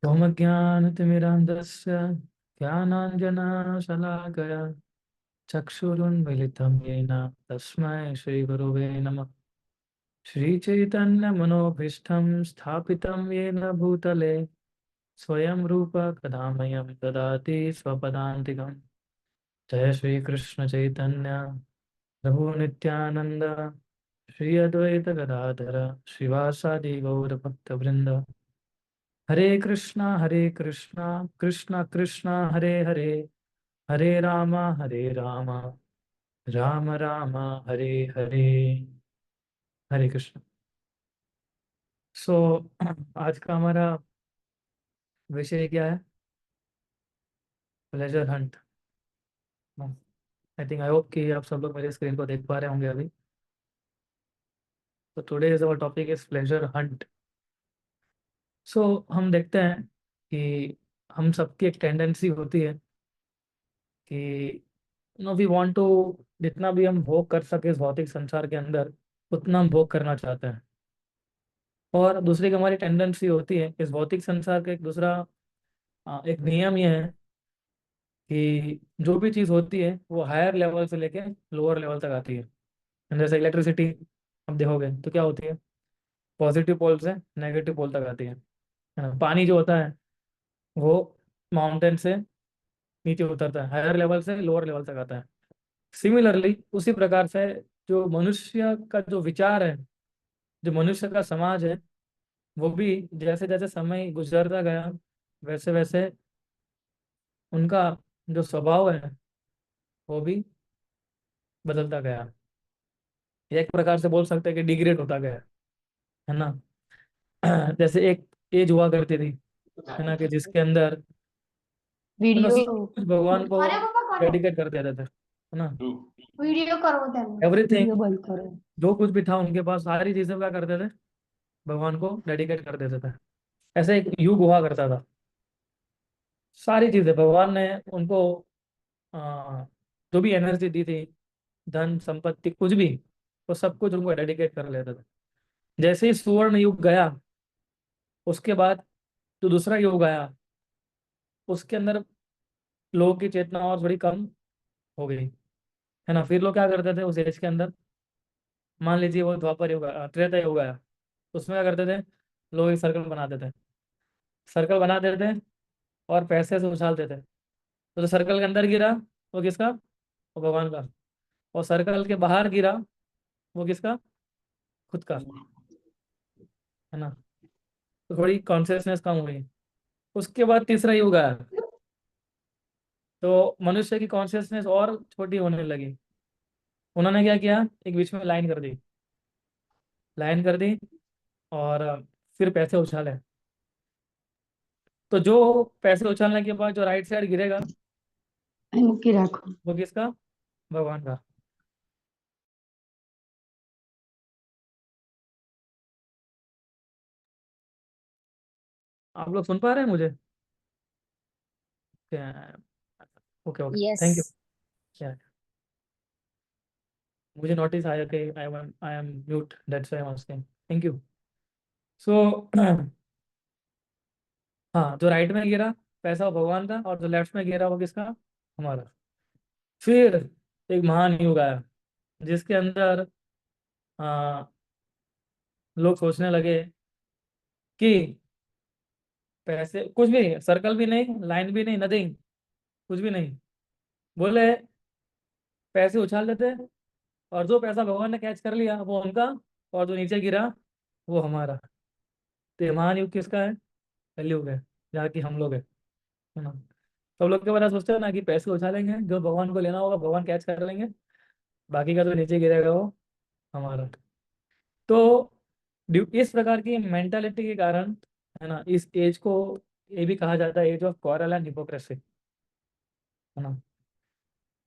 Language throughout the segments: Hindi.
त्वमज्ञानतिमिरान्धस्य ज्ञानाञ्जनशलाकया चक्षुरुन्मिलितं येन तस्मै श्रीगुरुवे नमः। श्रीचैतन्यमनोभीष्टं स्थापितं येन भूतले स्वयं रूप कदा मह्यं ददाति स्वपदान्तिकं। जय श्रीकृष्ण चैतन्य प्रभु नित्यानंद श्री अद्वैत गदाधर श्रीवासादि गौरभक्तवृंद। हरे कृष्णा कृष्णा कृष्णा हरे हरे, हरे राम राम राम हरे हरे। हरे कृष्ण। सो आज का हमारा विषय क्या है? Pleasure Hunt. I think I hope कि आप सब लोग मेरे स्क्रीन को देख पा रहे होंगे अभी। तो today is our topic is pleasure hunt. So हम देखते हैं कि हम सबकी एक टेंडेंसी होती है कि वी वांट टू, जितना भी हम भोग कर सके इस भौतिक संसार के अंदर उतना हम भोग करना चाहते हैं। और दूसरी की हमारी टेंडेंसी होती है इस भौतिक संसार का एक दूसरा एक नियम यह है कि जो भी चीज़ होती है वो हायर लेवल से लेके लोअर लेवल तक आती है। जैसे इलेक्ट्रिसिटी अब देखोगे तो क्या होती है, पॉजिटिव पोल से नेगेटिव पोल तक आती है ना। पानी जो होता है वो माउंटेन से नीचे उतरता है, हायर लेवल से लोअर लेवल तक आता है। सिमिलरली उसी प्रकार से जो मनुष्य का जो विचार है, जो मनुष्य का समाज है, वो भी जैसे जैसे समय गुजरता गया वैसे वैसे उनका जो स्वभाव है वो भी बदलता गया। ये एक प्रकार से बोल सकते हैं कि डिग्रेड होता गया, है ना। जैसे एक एज हुआ करती थी, है ना, कि जिसके अंदर वीडियो सब कुछ भगवान को अरे पापा करो डेडिकेट कर देते थे, है ना। वीडियो करो त्याला एवरीथिंग, वीडियो बंद करो. जो कुछ भी था उनके पास सारी चीजें क्या करते थे, भगवान को डेडिकेट कर देते थे। ऐसे एक युग हुआ करता था। सारी चीजें भगवान ने उनको आ, जो भी एनर्जी दी थी, धन संपत्ति कुछ भी, वो सब कुछ उनको डेडिकेट कर लेते थे। जैसे ही सुवर्ण युग गया उसके बाद जो दूसरा युग आया उसके अंदर लोगों की चेतना और थोड़ी कम हो गई, है ना। फिर लोग क्या करते थे उस एज के अंदर, मान लीजिए वो द्वापर युग त्रेता युग आया, उसमें क्या करते थे, लोग एक सर्कल बनाते थे, सर्कल बनाते थे और पैसे से उछालते थे। तो जो सर्कल के अंदर गिरा वो किसका, वो भगवान का। और सर्कल के बाहर गिरा वो किसका, खुद का, है ना। तो थोड़ी कॉन्शियसनेस कम हुई। उसके बाद तीसरा युग आया तो मनुष्य की कॉन्शियसनेस और छोटी होने लगी। उन्होंने क्या किया, एक बीच में लाइन कर दी, लाइन कर दी और फिर पैसे उछाले। तो जो पैसे उछालने के बाद जो राइट साइड गिरेगा मुक्की राखो. वो किसका, भगवान का। आप लोग सुन पा रहे हैं मुझे? Okay okay, yes. Thank you. क्या, मुझे नोटिस आया कि I am mute, that's why I am asking. Thank you. So हाँ, जो राइट में गिरा पैसा वो भगवान का, और जो लेफ्ट में गिरा वो किसका, हमारा। फिर एक महान युग आया जिसके अंदर आ, लोग सोचने लगे कि पैसे कुछ भी, सर्कल भी नहीं, लाइन भी नहीं, नथिंग, कुछ भी नहीं, बोले पैसे उछाल देते और जो पैसा भगवान ने कैच कर लिया वो उनका, और जो नीचे गिरा वो हमारा। तो ये महान युग किसका है, कलयुग है, जहाँ की हम लोग है ना। सब लोग के बारे में सोचते हैं ना कि पैसे उछालेंगे, जो भगवान को लेना होगा भगवान कैच कर लेंगे, बाकी का जो नीचे गिरेगा वो हमारा। तो इस प्रकार की मेंटालिटी के कारण, है ना, इस एज को ये भी कहा जाता है age of quarrel and hypocrisy, है ना।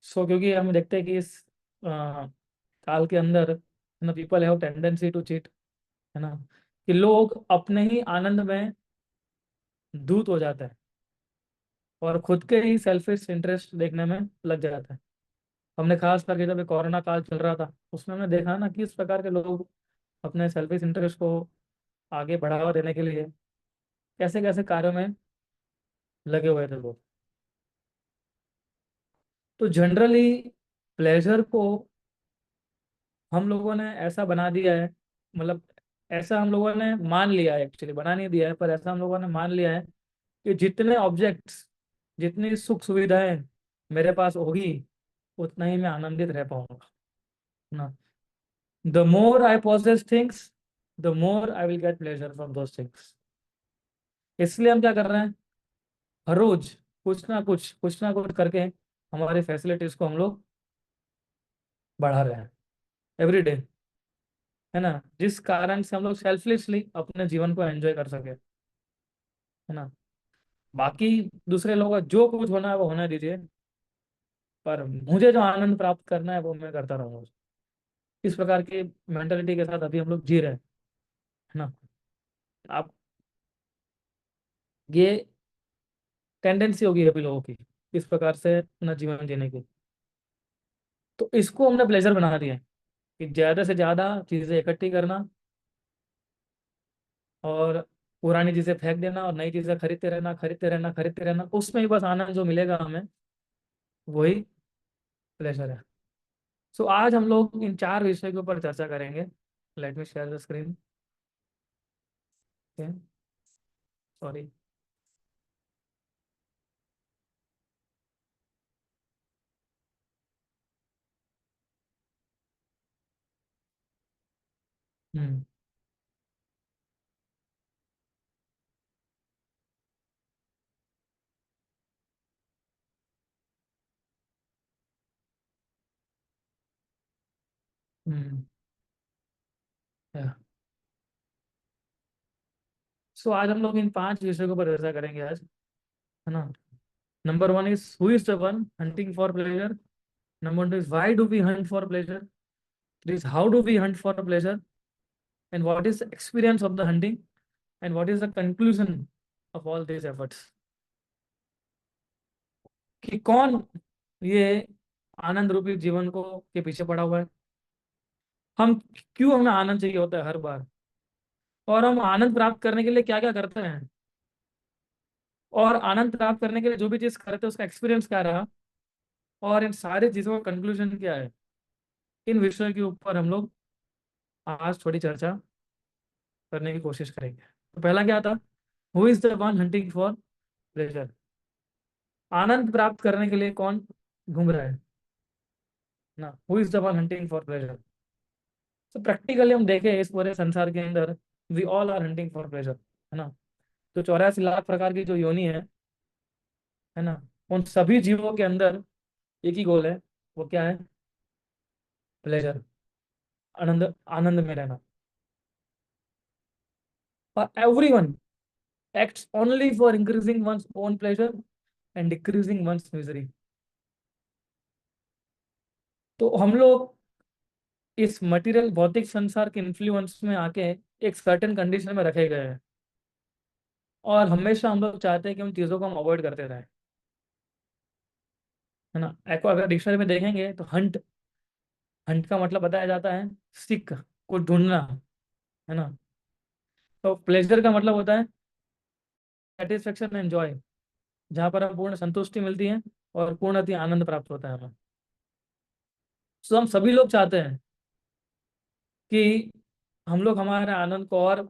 सो क्योंकि हम देखते हैं कि इस काल के अंदर, है ना, people have tendency to cheat, है ना, कि लोग अपने ही आनंद में धूत हो जाते हैं और खुद के ही सेल्फिश इंटरेस्ट देखने में लग जाते हैं। हमने खास करके जब ये कोरोना काल चल रहा था उसमें हमने देखा ना कि इस प्रकार के लोग अपने सेल्फिश इंटरेस्ट को आगे बढ़ावा देने के लिए कैसे कैसे कार्यों में लगे हुए थे वो। तो जनरली प्लेजर को हम लोगों ने ऐसा बना दिया है, मतलब ऐसा हम लोगों ने मान लिया है, एक्चुअली बना नहीं दिया है पर ऐसा हम लोगों ने मान लिया है कि जितने ऑब्जेक्ट्स, जितनी सुख सुविधाएं मेरे पास होगी उतना ही मैं आनंदित रह पाऊंगा, है ना। The more I possess things, the more I will get pleasure from those things. इसलिए हम क्या कर रहे हैं, हर रोज कुछ ना कुछ करके हमारी फैसिलिटीज को हम लोग बढ़ा रहे हैं, एवरी डे, है ना, जिस कारण से हम लोग सेल्फलेसली अपने जीवन को एंजॉय कर सके, है ना। बाकी दूसरे लोगों का जो कुछ होना है वो होना दीजिए, पर मुझे जो आनंद प्राप्त करना है वो मैं करता रहूंगा। इस प्रकार की मेंटेलिटी के साथ अभी हम लोग जी रहे हैं, है ना। आप, ये टेंडेंसी होगी अभी लोगों की इस प्रकार से अपना जीवन जीने की। तो इसको हमने प्लेजर बना दिया है कि ज्यादा से ज्यादा चीजें इकट्ठी करना और पुरानी चीजें फेंक देना और नई चीजें खरीदते रहना, खरीदते रहना, खरीदते रहना, उसमें ही बस आनंद जो मिलेगा हमें वही प्लेजर है। सो आज हम लोग इन चार विषय के ऊपर चर्चा करेंगे। Let me share the screen. Sorry. Hmm. Hmm. So आज हम लोग इन पांच विषयों के ऊपर चर्चा करेंगे आज, है ना। Number one is who is the one hunting for pleasure. Number two is why do we hunt for pleasure. Three is how do we hunt for pleasure, and what is the experience of the hunting, and what is the conclusion of all this efforts. कि कौन ये आनंद रूपी जीवन को के पीछे पड़ा हुआ है, हम क्यों, हमें आनंद चाहिए होता है हर बार, और हम आनंद प्राप्त करने के लिए क्या क्या करते हैं, और आनंद प्राप्त करने के लिए जो भी चीज करते हैं उसका एक्सपीरियंस क्या रहा, और इन सारी चीजों का कंक्लूजन क्या है। इन विषयों के ऊपर हम लोग आज थोड़ी चर्चा करने की कोशिश करेंगे। तो पहला क्या था, who is the one hunting for pleasure. आनंद प्राप्त करने के लिए कौन घूम रहा है ना, who is the one hunting for pleasure. तो प्रैक्टिकली हम देखें इस पूरे संसार के अंदर we all are hunting for pleasure, है ना। तो 84 लाख प्रकार की जो योनि है ना, उन सभी जीवों के अंदर एक ही गोल है, वो क्या है, प्लेजर, आनंद, आनंद में रहना। और everyone acts only for increasing one's own pleasure and decreasing one's misery। तो हम लोग इस मटेरियल भौतिक संसार के इन्फ्लुएंस में आके एक सर्टेन कंडीशन में रखे गए हैं, और हमेशा हम लोग चाहते हैं कि उन चीज़ों को हम अवॉइड करते रहें, है ना। एको अगर डिक्शनरी में देखेंगे तो हंट, हंट का मतलब बताया जाता है सीख, को ढूंढना, है ना। तो प्लेजर का मतलब होता है सेटिस्फेक्शन एंड जॉय, जहाँ पर हम पूर्ण संतुष्टि मिलती है और पूर्ण अति आनंद प्राप्त होता है हमें। तो हम सभी लोग चाहते हैं कि हम लोग हमारे आनंद को और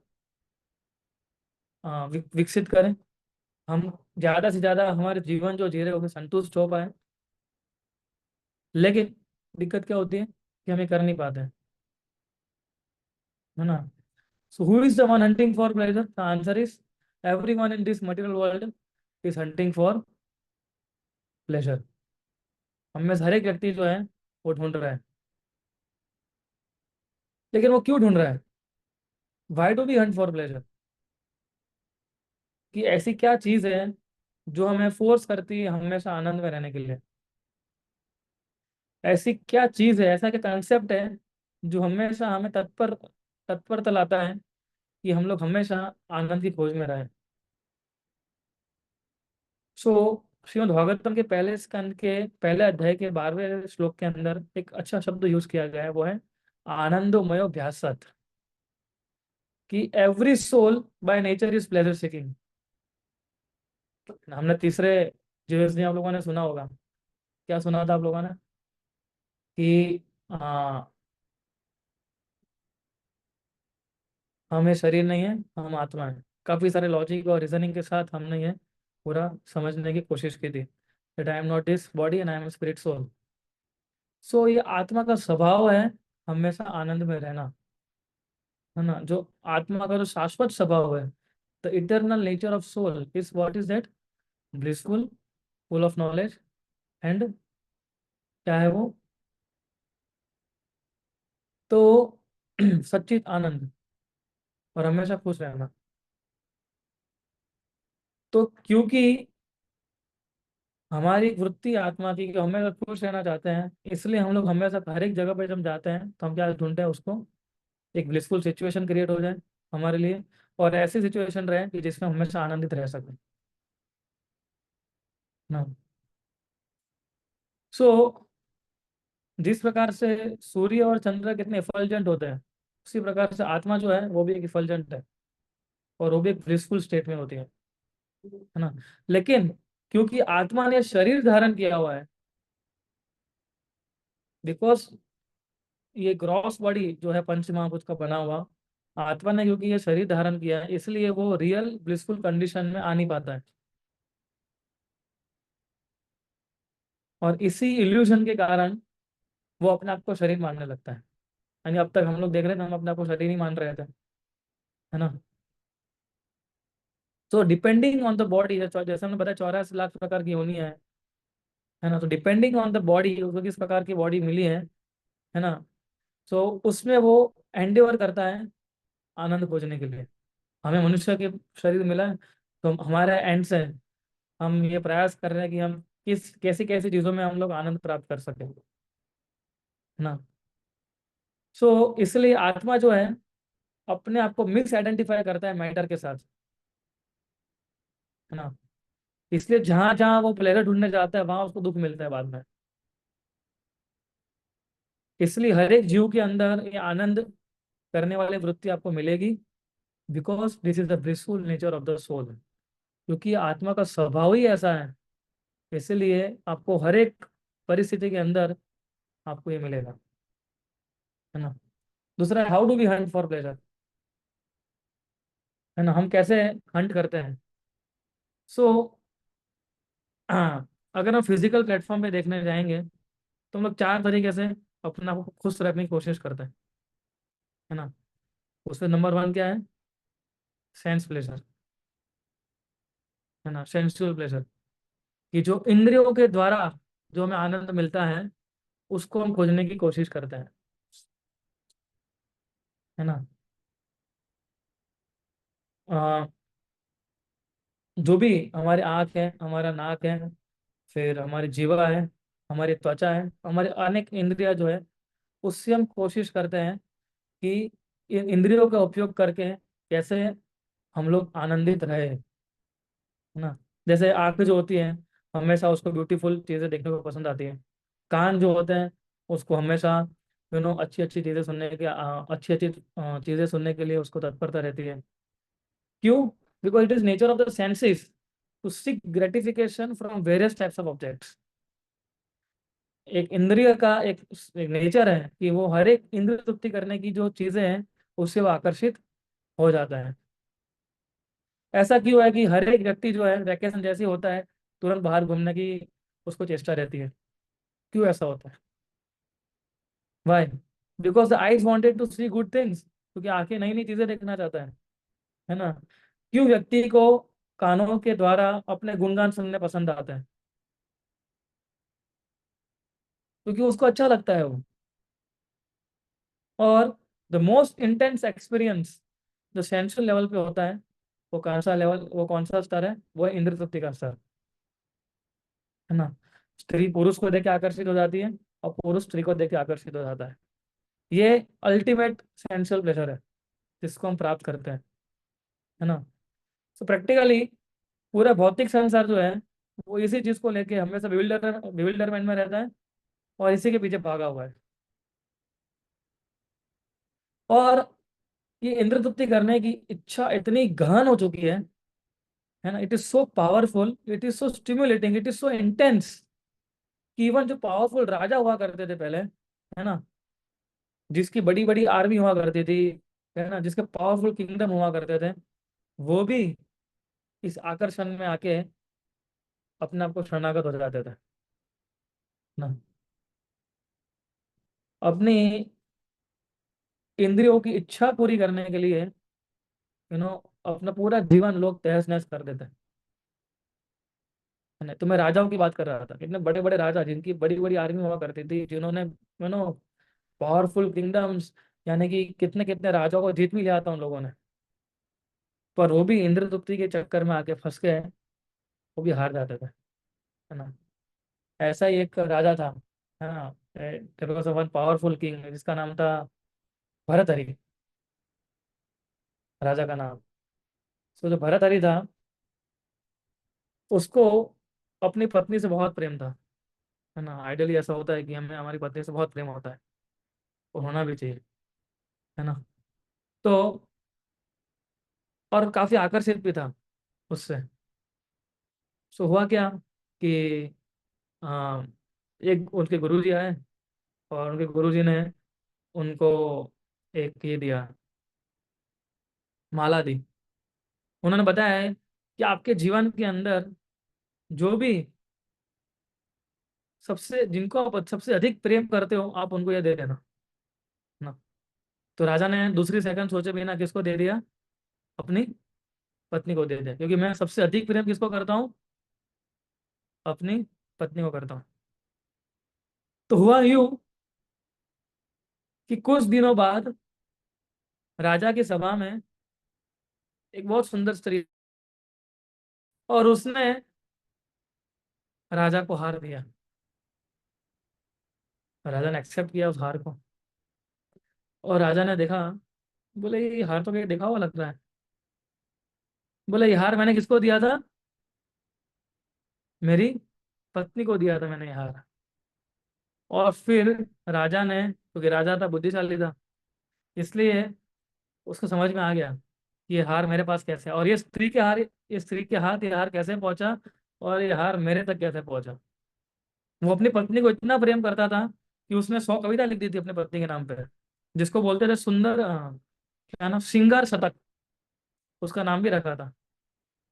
विकसित करें, हम ज़्यादा से ज़्यादा हमारे जीवन जो जी रहे हैं उसमें संतुष्ट हो पाए। लेकिन दिक्कत क्या होती है कि हम ये कर नहीं पाते हैं, है ना। So who is the one hunting for pleasure, the answer is everyone in this material world is hunting for pleasure. हम में से हर एक व्यक्ति जो है वो ढूंढ रहा है। लेकिन वो क्यों ढूंढ रहा है, why do we hunt for pleasure. कि ऐसी क्या चीज़ है जो हमें फोर्स करती है हमेशा आनंद में रहने के लिए। ऐसी क्या चीज़ है, ऐसा क्या कंसेप्ट है जो हमेशा हमें तत्पर लाता है कि हम लोग हमेशा आनंद की खोज में रहे। सो श्रीमद् भागवतम के पहले स्कंद के पहले अध्याय के 12वें श्लोक के अंदर एक अच्छा शब्द यूज किया गया है, वो है आनंदमयो ध्यासत। कि every soul by nature is pleasure seeking. हमने तीसरे जीएस में आप लोगों ने सुना होगा, क्या सुना था आप लोगों ने कि हम ये शरीर नहीं है, हम आत्मा है। काफी सारे लॉजिक और रीजनिंग के साथ हमने ये पूरा समझने की कोशिश की थी, that I am not this body and I am spirit soul. So ये आत्मा का स्वभाव है हमेशा आनंद में रहना, है ना। जो आत्मा का जो शाश्वत स्वभाव है, the eternal nature of soul is what is that, blissful, full of knowledge and क्या है वो, तो सच्चित आनंद और हमेशा खुश रहना। तो क्योंकि हमारी वृत्ति आत्मा की कि हमेशा खुश रहना चाहते हैं, इसलिए हम लोग हमेशा हर एक जगह पे जब जाते हैं तो हम क्या ढूंढते हैं, उसको एक ब्लिसफुल सिचुएशन क्रिएट हो जाए हमारे लिए, और ऐसी सिचुएशन रहे कि जिसमें हम हमेशा आनंदित रह सकें ना। सो जिस प्रकार से सूर्य और चंद्र कितने इफल्जेंट होते हैं, उसी प्रकार से आत्मा जो है वो भी एक इफल्जेंट है, और वो भी एक ब्लिसफुल स्टेट में होती है ना। लेकिन क्योंकि आत्मा ने शरीर धारण किया हुआ है, बिकॉज ये ग्रॉस बॉडी जो है पंच महाभूत का बना हुआ, आत्मा ने क्योंकि ये शरीर धारण किया है, इसलिए वो रियल ब्लिसफुल कंडीशन में आ नहीं पाता है। और इसी इल्यूजन के कारण वो अपने आप को शरीर मानने लगता है। यानी अब तक हम लोग देख रहे थे, हम अपने आप को शरीर ही मान रहे थे, है ना। तो डिपेंडिंग ऑन द बॉडी, जैसे हमने बताया 84 लाख प्रकार की योनि है ना। तो डिपेंडिंग ऑन द बॉडी, उसको किस प्रकार की बॉडी मिली है ना। तो उसमें वो एंडेवर करता है आनंद खोजने के लिए। हमें मनुष्य के शरीर मिला है, तो हमारे एंड से हम ये प्रयास कर रहे हैं कि हम किस कैसी कैसी चीजों में हम लोग आनंद प्राप्त कर सकें, है ना। सो इसलिए आत्मा जो है अपने आप को मिक्स आइडेंटिफाई करता है मैटर के साथ, है ना। इसलिए जहां जहां वो प्लेजर ढूंढने जाता है वहां उसको दुख मिलता है बाद में। इसलिए हर एक जीव के अंदर ये आनंद करने वाली वृत्ति आपको मिलेगी, because this is the blissful nature of the soul. क्योंकि आत्मा का स्वभाव ही ऐसा है, इसलिए आपको हर एक परिस्थिति के अंदर आपको ये मिलेगा, है ना। दूसरा, how do we hunt for pleasure, है ना। हम कैसे हंट करते हैं। सो अगर हम फिजिकल प्लेटफॉर्म पे देखने जाएंगे तो हम लोग चार तरीके से अपने आप को खुश रखने की कोशिश करते हैं, है ना। उसमें नंबर वन क्या है, सेंस प्लेजर, है ना, सेंसुअल प्लेजर। कि जो इंद्रियों के द्वारा जो हमें आनंद मिलता है, उसको हम खोजने की कोशिश करते हैं, है ना। अ, जो भी हमारे आँख है, हमारा नाक है, फिर हमारी जीवा है, हमारी त्वचा है, हमारे अनेक इंद्रिया जो है, उससे हम कोशिश करते हैं कि इन इंद्रियों का उपयोग करके कैसे हम लोग आनंदित रहे, है ना। जैसे आंख जो होती है, हमेशा उसको ब्यूटीफुल चीजें देखने को पसंद आती है। कान जो होते हैं, उसको हमेशा अच्छी अच्छी चीजें सुनने के अच्छी अच्छी चीजें सुनने के लिए उसको तत्परता रहती है। क्यों? Because it is nature of the senses to seek gratification from various types of objects. एक इंद्रिय का एक नेचर है कि वो हर एक इंद्रिय तृप्ति करने की जो चीजें हैं, उससे वो आकर्षित हो जाता है। ऐसा क्यों है कि हर एक व्यक्ति जो है वैकेशन जैसे ही होता है, तुरंत बाहर घूमने की उसको चेष्टा रहती है। क्यों ऐसा होता है? Why? Because the eyes wanted to see good things, क्योंकि आंखें नई नई चीजें देखना चाहता है ना। क्यों व्यक्ति को कानों के द्वारा अपने गुणगान सुनने पसंद आता है? क्योंकि उसको अच्छा लगता है वो। और द मोस्ट इंटेंस एक्सपीरियंस जो सेंसुअल लेवल पे होता है, वो कौन सा स्तर है, वो है इंद्र तृप्ति का स्तर, है ना। स्त्री पुरुष को देख के आकर्षित हो जाती है, और पुरुष स्त्री को देख के आकर्षित हो जाता है। ये अल्टीमेट सेंसुअल प्लेजर है जिसको हम प्राप्त करते हैं, है ना। तो प्रैक्टिकली पूरा भौतिक संसार जो है, वो इसी चीज को लेके हमेशा विविल्डरमेंट में रहता है, और इसी के पीछे भागा हुआ है। और ये इंद्र तृप्ति करने की इच्छा इतनी गहन हो चुकी है है ना, it is so powerful, it is so stimulating, it is so intense कि इवन जो पावरफुल राजा हुआ करते थे पहले, है ना, जिसकी बड़ी बड़ी आर्मी हुआ करती थी, है ना, जिसके पावरफुल किंगडम हुआ करते थे, वो भी इस आकर्षण में आके अपने आप को शरणागत हो जाते थे ना। अपनी इंद्रियों की इच्छा पूरी करने के लिए अपना पूरा जीवन लोग तहस नहस कर देते हैं। है ना, तो मैं राजाओं की बात कर रहा था, कितने बड़े बड़े राजा जिनकी बड़ी बड़ी आर्मी हुआ करती थी, जिन्होंने पावरफुल किंगडम्स, यानी कि कितने कितने राजाओं को जीत भी लिया था उन लोगों ने, पर वो भी इंद्रदुप्ति के चक्कर में आके फंस गए, वो भी हार जाते थे। है ना, ऐसा ही एक राजा था, है ना, there was one powerful king जिसका नाम था भरतहरि, राजा का नाम। तो जो भरतहरि था, उसको अपनी पत्नी से बहुत प्रेम था। है ना, आइडियली ऐसा होता है कि हमें हमारी पत्नी से बहुत प्रेम होता है, और होना भी चाहिए। है ना, तो और काफी आकर्षित भी था उससे। सो हुआ क्या कि आ, एक उनके गुरुजी आए, और उनके गुरुजी ने उनको एक ये दिया, माला दी। उन्होंने बताया है कि आपके जीवन के अंदर जो भी सबसे जिनको आप सबसे अधिक प्रेम करते हो, आप उनको ये दे देना ना। तो राजा ने दूसरी सेकंड सोचे बिना किसको दे दिया, अपनी पत्नी को दे दिया, क्योंकि मैं सबसे अधिक प्रेम किसको करता हूँ, अपनी पत्नी को करता हूँ। तो हुआ यूं कि कुछ दिनों बाद राजा की सभा में एक बहुत सुंदर स्त्री, और उसने राजा को हार दिया। राजा ने एक्सेप्ट किया उस हार को, और राजा ने देखा, बोले ये हार तो कहीं देखा हुआ लग रहा है। बोले ये हार मैंने किसको दिया था, मेरी पत्नी को दिया था मैंने ये हार। और फिर राजा ने, क्योंकि राजा था, बुद्धिशाली था, इसलिए उसको समझ में आ गया कि ये हार मेरे पास कैसे, और ये स्त्री के हाथ ये हार कैसे पहुंचा, और ये हार मेरे तक कैसे पहुंचा। वो अपनी पत्नी को इतना प्रेम करता था कि उसने 100 कविता लिख दी थी अपनी पत्नी के नाम पे, जिसको बोलते थे सुंदर, क्या नाम, श्रृंगार शतक, उसका नाम भी रखा था।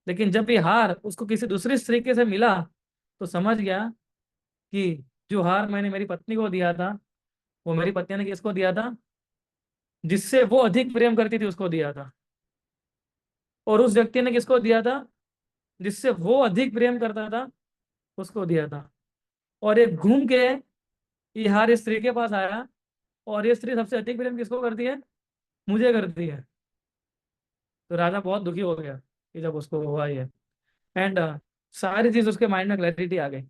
लेकिन जब ये हार उसको किसी दूसरी तरीके से मिला, तो समझ गया कि जो हार मैंने मेरी पत्नी को दिया था, वो मेरी पत्नी ने किसको दिया था, जिससे वो अधिक प्रेम करती थी उसको दिया था। और उस व्यक्ति ने किसको दिया था, जिससे वो अधिक प्रेम करता था, उसको दिया था। और एक घूम के ये हार इस स्त्री के पास आया, और ये स्त्री सबसे अधिक प्रेम किसको करती है, मुझे करती है। तो राजा बहुत दुखी हो गया कि जब उसको हुआ ये, एंड सारी चीज उसके माइंड में क्लैरिटी आ गई,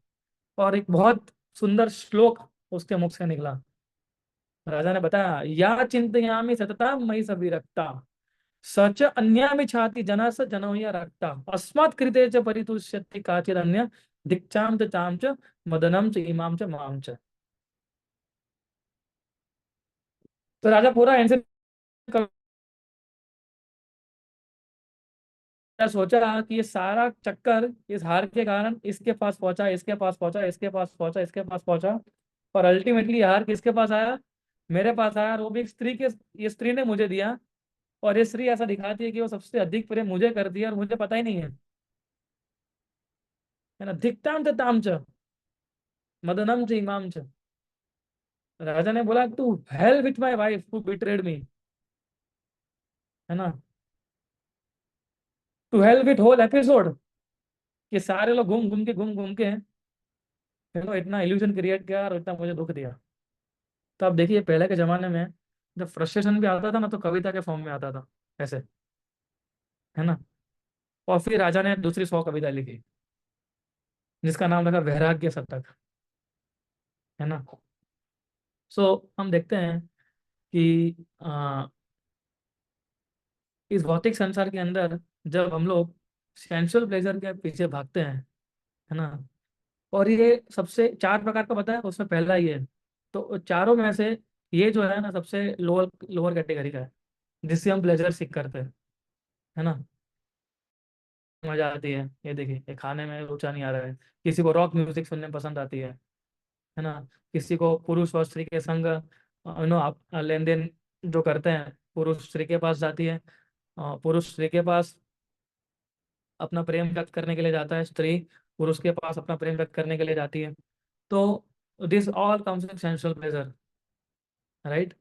और एक बहुत सुंदर श्लोक उसके मुख से निकला। राजा ने बताया, या चिंतयामि सतता मयि सविरक्ता, सच अन्यामि छाति जना स जनो या रक्ता, अस्मात् कृते च परितुष्यति काचिदन्य, धिक्षाम च चाम च मदनम च इमाम च माम च। तो राजा पूरा आंसर सोचा कि ये सारा चक्कर इस हार के कारण इसके पास पहुंचा, इसके पास पहुंचा, इसके पास पहुंचा, इसके पास पहुंचा, और अल्टीमेटली हार किसके पास आया, मेरे पास आया, और वो भी एक स्त्री के, ये स्त्री ने मुझे दिया। और ये स्त्री ऐसा दिखाती है कि वो सबसे अधिक प्रेम मुझे करती है, और मुझे पता ही नहीं है। है ना, धिक्ताम च ताम च मदनम च इमाम च। राजा ने बोला, to hell with my wife who betrayed me, है ना, to hell with whole episode, कि सारे लोग घूम घूम के इतना इल्यूजन क्रिएट किया और इतना मुझे दुख दिया। तो आप देखिए पहले के जमाने में जब फ्रस्ट्रेशन भी आता था ना, तो कविता के फॉर्म में आता था ऐसे। है ना, और फिर राजा ने दूसरी 100 कविता लिखी, जिसका नाम रखा वैराग्य शतक। है ना, सो हम देखते हैं कि इस भौतिक संसार के अंदर जब हम लोग सेंसुअल प्लेजर के पीछे भागते हैं, है ना, और ये सबसे 4 प्रकार का बताया, उसमें पहला ये है। तो चारों में से ये जो है ना, सबसे लोअर लोअर कैटेगरी का है, जिससे हम प्लेजर सीख करते हैं। है ना, मजा आती है, ये देखिए ये खाने में रुचा नहीं आ रहा है। किसी को रॉक म्यूजिक सुनने पसंद आती है ना। किसी को पुरुष और स्त्री के संग आप लेन देन जो करते हैं, पुरुष स्त्री के पास जाती है, पुरुष स्त्री के पास अपना प्रेम व्यक्त करने के लिए जाता है, स्त्री पुरुष के पास अपना प्रेम व्यक्त करने के लिए जाती है। तो this all comes in sensual pleasure, right.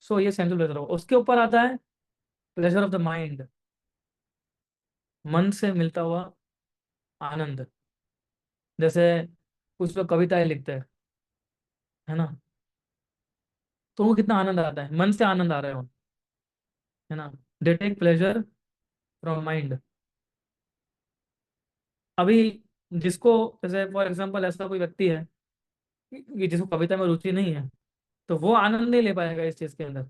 So ये सेंसुअल प्लेजर हो, उसके ऊपर आता है प्लेजर ऑफ द माइंड, मन से मिलता हुआ आनंद। जैसे कुछ लोग कविताएं लिखते हैं, है ना, तो वो कितना आनंद आता है, मन से आनंद आ रहा है वो, है ना। They take pleasure from mind. अभी जिसको, जैसे फॉर एग्जांपल ऐसा कोई व्यक्ति है कि जिसको कविता में रुचि नहीं है, तो वो आनंद नहीं ले पाएगा इस चीज के अंदर।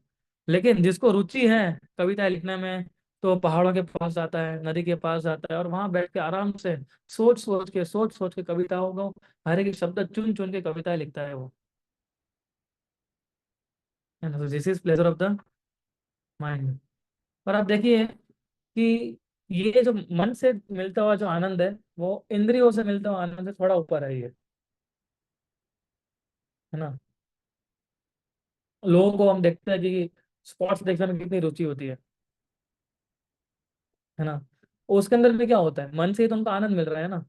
लेकिन जिसको रुचि है कविता लिखने में, तो पहाड़ों के पास जाता है, नदी के पास जाता है, और वहां बैठ के आराम से सोच सोच के कविताओं को, हर एक शब्द चुन चुन के कविताएं लिखता है वो, है ना। This is pleasure of the mind. पर आप देखिए कि ये जो मन से मिलता हुआ जो आनंद है, वो इंद्रियों से मिलता हुआ आनंद से थोड़ा ऊपर है ये, है ना। लोगों को हम देखते हैं कि स्पोर्ट्स देखने में कितनी रुचि होती है ना। उसके अंदर भी क्या होता है, मन से ही तो उनको आनंद मिल रहा है ना।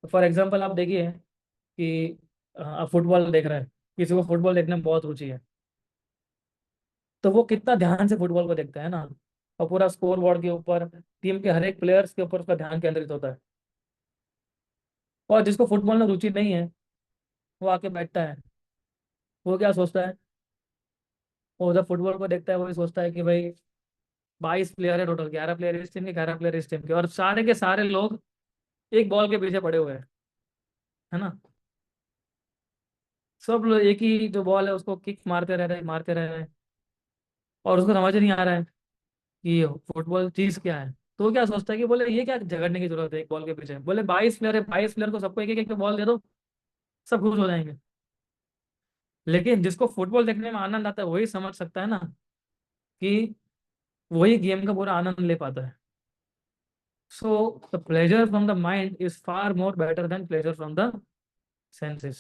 फॉर एग्जाम्पल आप देखिए कि आप फुटबॉल देख रहे हैं, किसी को फुटबॉल देखने में बहुत रुचि है, तो वो कितना ध्यान से फुटबॉल को देखता है ना, और पूरा स्कोर बोर्ड के ऊपर, टीम के हर एक प्लेयर्स के ऊपर उसका ध्यान केंद्रित होता है। और जिसको फुटबॉल में रुचि नहीं है, वो आके बैठता है, वो क्या सोचता है, वो जब फुटबॉल को देखता है वो ये सोचता है कि भाई 22 प्लेयर है टोटल, 11 प्लेयर इस टीम के, 11 प्लेयर इस टीम के, और सारे के सारे लोग एक बॉल के पीछे पड़े हुए हैं, है ना। सब लोग एक ही जो बॉल है उसको किक मारते रह रहे हैं, और उसको समझ नहीं आ रहा है कि फुटबॉल चीज क्या है। तो वो क्या सोचता है कि बोले ये क्या झगड़ने की जरूरत है एक बॉल के पीछे, बोले 22 प्लेयर है, 22 प्लेयर को सबको एक एक बॉल दे दो, सब खुश हो जाएंगे। लेकिन जिसको फुटबॉल देखने में आनंद आता है वही समझ सकता है ना कि वही गेम का पूरा आनंद ले पाता है। So the pleasure from the mind is far more better than pleasure from the senses.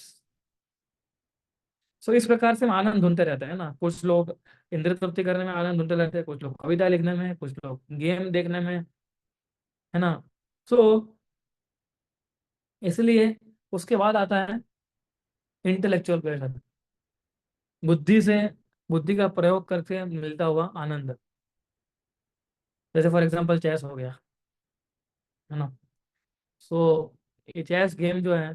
So इस प्रकार से हम आनंद ढूंढते रहते हैं ना। कुछ लोग इंद्रिय तृप्ति करने में आनंद ढूंढते रहते हैं, कुछ लोग कविता लिखने में, कुछ लोग गेम देखने में, है ना। सो इसलिए उसके बाद आता है इंटेलेक्चुअल प्लेजर, बुद्धि से, बुद्धि का प्रयोग करके मिलता हुआ आनंद। जैसे फॉर एग्जांपल चेस हो गया, है ना। सो ये चेस गेम जो है,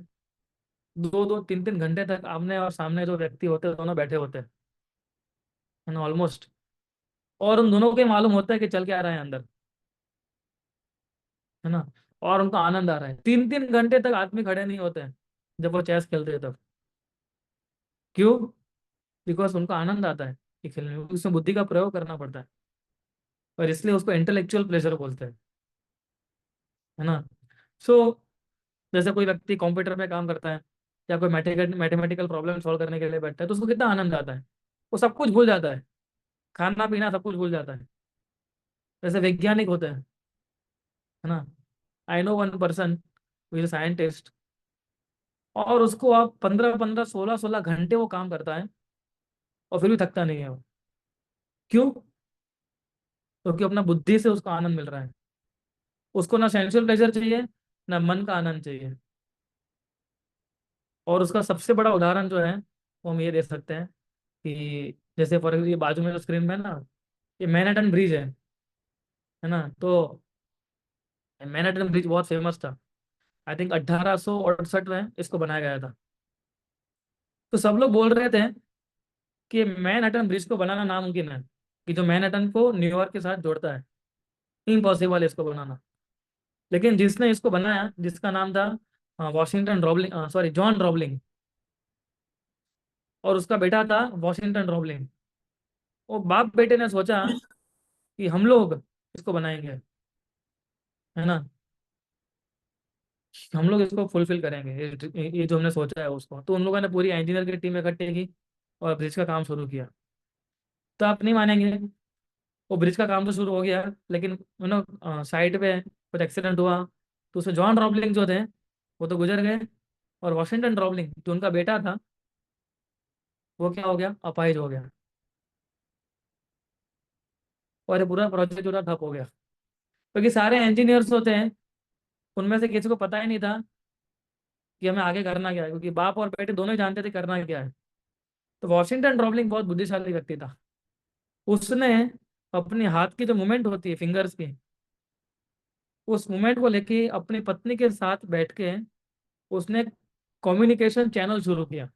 2 2 3 3 घंटे तक आमने और सामने जो व्यक्ति होते हैं दोनों बैठे होते हैं, है ना, ऑलमोस्ट। और उन दोनों को ये मालूम होता है कि चल के आ रहा है अंदर, है ना। और उनको आनंद आ रहा है, 3 3 घंटे तक आदमी खड़े नहीं होते हैं जब वो चेस खेलते हैं तब। क्यों? बिकॉज उनको आनंद आता है ये खेलने में, उसमें बुद्धि का प्रयोग करना पड़ता है, और इसलिए उसको इंटेलेक्चुअल प्लेजर बोलते हैं, है ना। सो जैसे कोई व्यक्ति कंप्यूटर पे काम करता है, या कोई मैथमेटिकल प्रॉब्लम सॉल्व करने के लिए बैठता है, तो उसको कितना आनंद आता है, वो सब कुछ भूल जाता है, खाना पीना सब कुछ भूल जाता है। जैसे वैज्ञानिक होते हैं, है ना। I know one person is scientist, और उसको आप 15 15 16 16 घंटे वो काम करता है, और फिर भी थकता नहीं है वो। क्यों? क्योंकि अपना बुद्धि से उसको आनंद मिल रहा है। उसको ना सेंसुअल प्लेजर चाहिए, ना मन का आनंद चाहिए। और उसका सबसे बड़ा उदाहरण जो है वो हम ये दे सकते हैं कि जैसे फॉर एग्जाम्पल ये बाजू में जो स्क्रीन में है ना, ये मैनहट्टन ब्रिज है ना। तो मैनहट्टन ब्रिज बहुत फेमस था, आई थिंक 1868 में इसको बनाया गया था। तो सब लोग बोल रहे थे कि मैनहट्टन ब्रिज को बनाना नामुमकिन है, कि जो मैनहट्टन को न्यूयॉर्क के साथ जोड़ता है, इम्पॉसिबल है इसको बनाना। लेकिन जिसने इसको बनाया, जिसका नाम था वॉशिंगटन रॉबलिंग, सॉरी जॉन रॉबलिंग, और उसका बेटा था वॉशिंगटन रॉबलिंग, वो बाप बेटे ने सोचा कि हम लोग इसको बनाएंगे, है ना, हम लोग इसको फुलफिल करेंगे, ये जो हमने सोचा है उसको। तो उन लोगों ने पूरी इंजीनियर की टीम इकट्ठी की और ब्रिज का काम शुरू किया। तो आप नहीं मानेंगे, वो ब्रिज का काम तो शुरू हो गया, लेकिन साइड पे कुछ एक्सीडेंट हुआ, तो उसमें जॉन रॉबलिंग जो थे वो तो गुजर गए, और वॉशिंगटन रॉबलिंग जो उनका बेटा था वो क्या हो गया, अपाहिज हो गया, और ये पूरा प्रोजेक्ट पूरा ठप हो गया। क्योंकि सारे इंजीनियर्स होते हैं, उनमें से किसी को पता ही नहीं था कि हमें आगे करना क्या है, क्योंकि बाप और बेटे दोनों ही जानते थे करना क्या है। तो वॉशिंगटन रॉबलिंग बहुत बुद्धिशाली व्यक्ति था। उसने अपने हाथ की जो मूवमेंट होती है, फिंगर्स की, उस मूवमेंट को लेके अपनी पत्नी के साथ बैठ के उसने कम्युनिकेशन चैनल शुरू किया।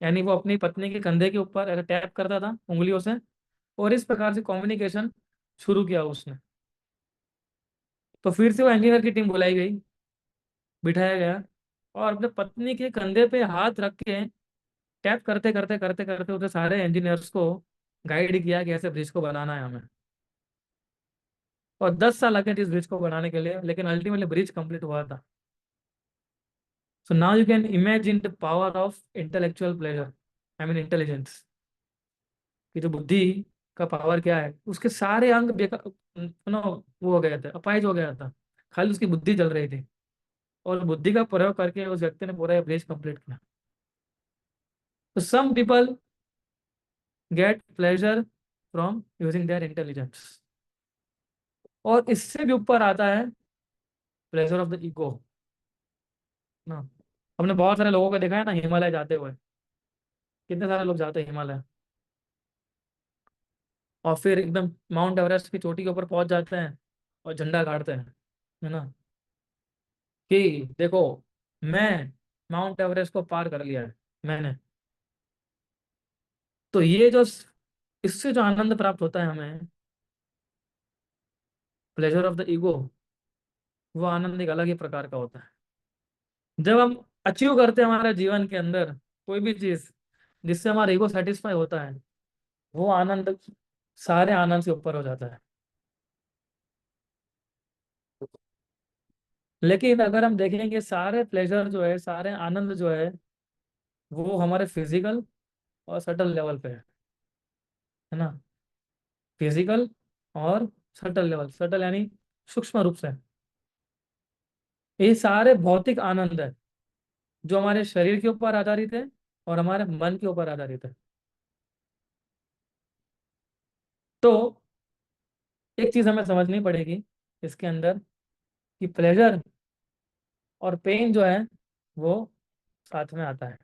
यानी वो अपनी पत्नी के कंधे के ऊपर ऐसे टैप करता था उंगलियों से, और इस प्रकार से कम्युनिकेशन शुरू किया उसने। तो फिर से वो इंजीनियर की टीम बुलाई गई, बिठाया गया, और अपने पत्नी के कंधे पे हाथ रख के टैप करते करते करते करते उसे सारे इंजीनियर्स को गाइड किया कि ऐसे ब्रिज को बनाना है हमें। और 10 साल लगे थे इस ब्रिज को बनाने के लिए, लेकिन अल्टीमेटली ब्रिज कंप्लीट हुआ था। So now you can imagine the power of intellectual pleasure, I mean intelligence, कि जो बुद्धि का पावर क्या है। उसके सारे अंग वो हो गए थे, अपाहिज हो गया था, खाली उसकी बुद्धि चल रही थी, और बुद्धि का प्रयोग करके उस व्यक्ति ने पूरा ब्रिज कंप्लीट किया। तो some people get pleasure from using their intelligence, और इससे भी ऊपर आता है प्लेजर ऑफ द ईगो ना। हमने बहुत सारे लोगों को देखा है ना हिमालय जाते हुए, कितने सारे लोग जाते हैं हिमालय, और फिर एकदम माउंट एवरेस्ट की चोटी के ऊपर पहुंच जाते हैं और झंडा गाड़ते हैं, है ना, कि देखो मैं माउंट एवरेस्ट को पार कर लिया है मैंने। तो ये जो इससे जो आनंद प्राप्त होता है हमें, प्लेजर ऑफ द ईगो, वो आनंद एक अलग ही प्रकार का होता है। जब हम अचीव करते हैं हमारे जीवन के अंदर कोई भी चीज जिससे हमारा ईगो सेटिस्फाई होता है, वो आनंद सारे आनंद से ऊपर हो जाता है। लेकिन अगर हम देखेंगे सारे प्लेजर जो है, सारे आनंद जो है, वो हमारे फिजिकल और सटल लेवल पे है ना। फिजिकल और सटल लेवल, सटल यानी सूक्ष्म रूप से, ये सारे भौतिक आनंद है जो हमारे शरीर के ऊपर आधारित है और हमारे मन के ऊपर आधारित है। तो एक चीज हमें समझनी पड़ेगी इसके अंदर, कि प्लेजर और पेन जो है वो साथ में आता है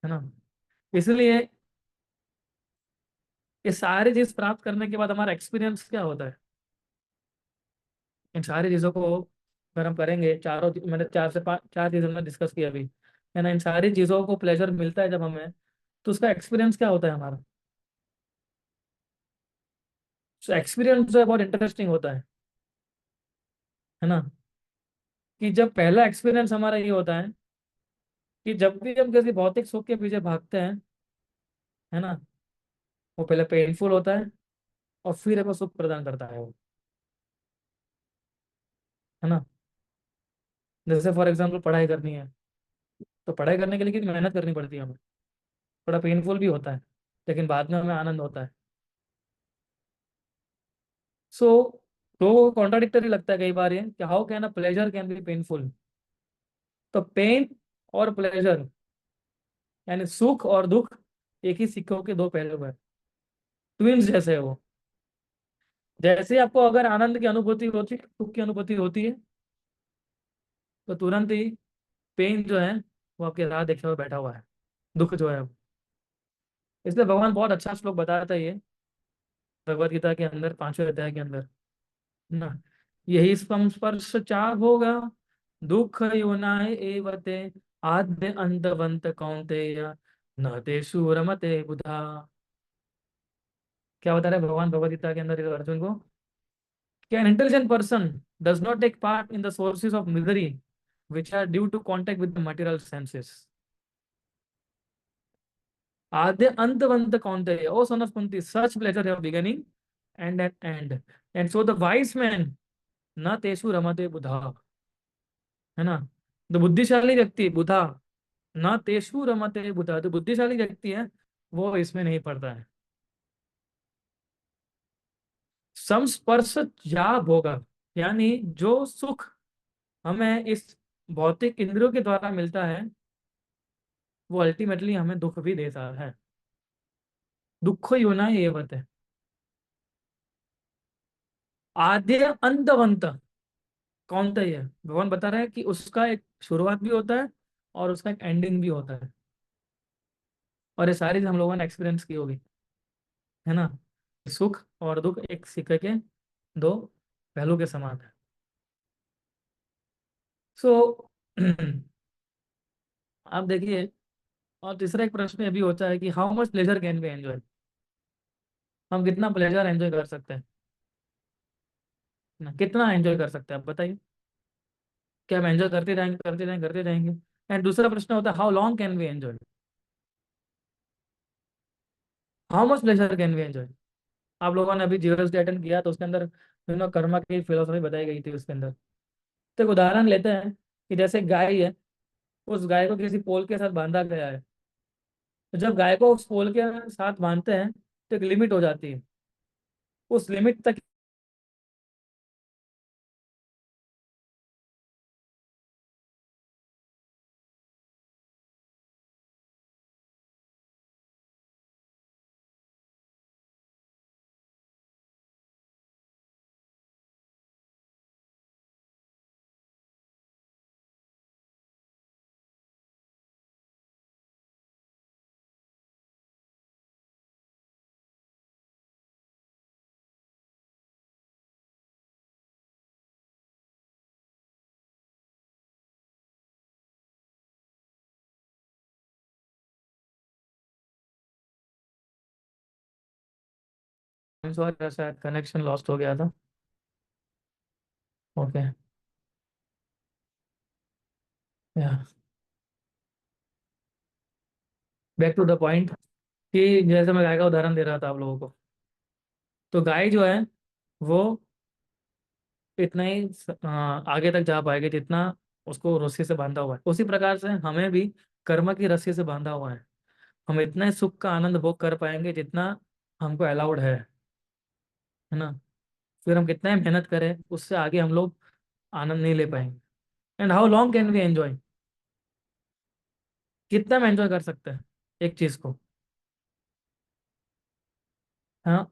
ना। इसलिए ये सारी चीज प्राप्त करने के बाद हमारा एक्सपीरियंस क्या होता है, इन सारी चीजों को अगर हम करेंगे, मैंने 4 चीजें हमने डिस्कस की अभी, है ना, इन सारी चीजों को प्लेजर मिलता है जब हमें, तो उसका एक्सपीरियंस क्या होता है हमारा। तो एक्सपीरियंस जो है बहुत इंटरेस्टिंग होता है ना। कि जब पहला एक्सपीरियंस हमारा ये होता है कि जब भी हम किसी भौतिक सुख के पीछे भागते हैं, है ना, वो पहले पेनफुल होता है और फिर हमें सुख प्रदान करता है वो, है ना। जैसे फॉर एग्जाम्पल पढ़ाई करनी है, तो पढ़ाई करने के लिए कितनी मेहनत करनी पड़ती है हमें, थोड़ा पेनफुल भी होता है, लेकिन बाद में हमें आनंद होता है। सो लोगों को कॉन्ट्राडिक्टरी लगता है कई बार ये, कि how can a pleasure can be painful. तो पेन और प्लेजर यानी सुख और दुख एक ही सिक्कों के दो पहलू है, ट्विंस जैसे है वो। जैसे आपको अगर आनंद की अनुभूति होती है, सुख की अनुभूति होती है, तो तुरंत ही पेन जो है वो आपके राह देखे हुए बैठा हुआ है, दुख जो है। इसलिए भगवान बहुत अच्छा श्लोक बताता है ये, भगवत गीता के अंदर 5वें अध्याय के अंदर, है ना। यही संस्पर्श चाह होगा, दुख योनाय एवते, आद्य अंतवंत कौन्तेय, न तेषु रमते बुधा। क्या बता रहे हैं भगवान भगवत गीता के अंदर इस अर्जुन को, कि an intelligent person does not take part in the sources of misery which are due to contact with the material senses. आद्य अंतवंत कौन्तेय, O son of Kunti, such pleasure have beginning and an end. And so the wise man, न तेषु रमते बुधा, है ना। तो बुद्धिशाली व्यक्ति बुधा, न तेषु रमते बुधा, तो बुद्धिशाली व्यक्ति है वो इसमें नहीं पड़ता है। संस्पर्श ज्ञाप होगा, यानी जो सुख हमें इस भौतिक इंद्रियों के द्वारा मिलता है, वो अल्टीमेटली हमें दुख भी देता है। दुख ही होना ये बात है। आद्य अंतवंत कौन था ये, भगवान बता रहे हैं कि उसका एक शुरुआत भी होता है और उसका एक एंडिंग भी होता है। और ये सारी हम लोगों ने एक्सपीरियंस की होगी, है ना। सुख और दुख एक सिक्के के दो पहलू के समान है। सो आप देखिए, और तीसरा एक प्रश्न ये भी होता है कि how much pleasure can we enjoy. हम कितना प्लेजर एंजॉय कर सकते हैं ना, कितना एंजॉय कर सकते हैं आप बताइए। क्या हम एंजॉय करते रहेंगे करते रहेंगे करते रहेंगे। एंड दूसरा प्रश्न होता है how long can we enjoy, how much pleasure can we enjoy. आप लोगों ने अभी जीरोस अटेंड किया तो उसके अंदर कर्मा की फिलोसफी बताई गई थी उसके अंदर। तो एक उदाहरण लेते हैं कि जैसे गाय है, उस गाय को किसी पोल के साथ बांधा गया है। तो जब गाय को उस पोल के साथ बांधते हैं तो एक लिमिट हो जाती है, उस लिमिट तक शायद कनेक्शन लॉस्ट हो गया था। ओके, या बैक टू द पॉइंट, कि जैसे मैं गाय का उदाहरण दे रहा था आप लोगों को। तो गाय जो है वो इतना ही आगे तक जा पाएगी जितना उसको रस्सी से बांधा हुआ है। उसी प्रकार से हमें भी कर्म की रस्सी से बांधा हुआ है। हम इतना ही सुख का आनंद भोग कर पाएंगे जितना हमको अलाउड है ना। फिर हम कितना ही मेहनत करें उससे आगे हम लोग आनंद नहीं ले पाएंगे। And how long can we enjoy, कितना हम एंजॉय कर सकते हैं एक चीज को। हाँ,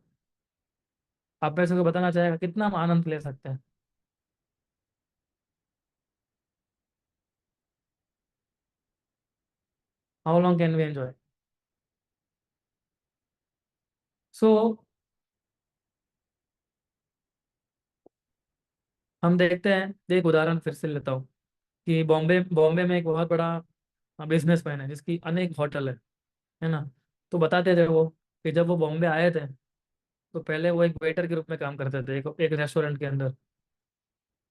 आप पैसे को बताना चाहेगा कितना हम आनंद ले सकते हैं। How long can we enjoy. So हम देखते हैं, एक उदाहरण फिर से लेता हूँ कि बॉम्बे बॉम्बे में एक बहुत बड़ा बिजनेसमैन है जिसकी अनेक होटल है ना। तो बताते थे वो कि जब वो बॉम्बे आए थे तो पहले वो एक वेटर के रूप में काम करते थे एक रेस्टोरेंट के अंदर।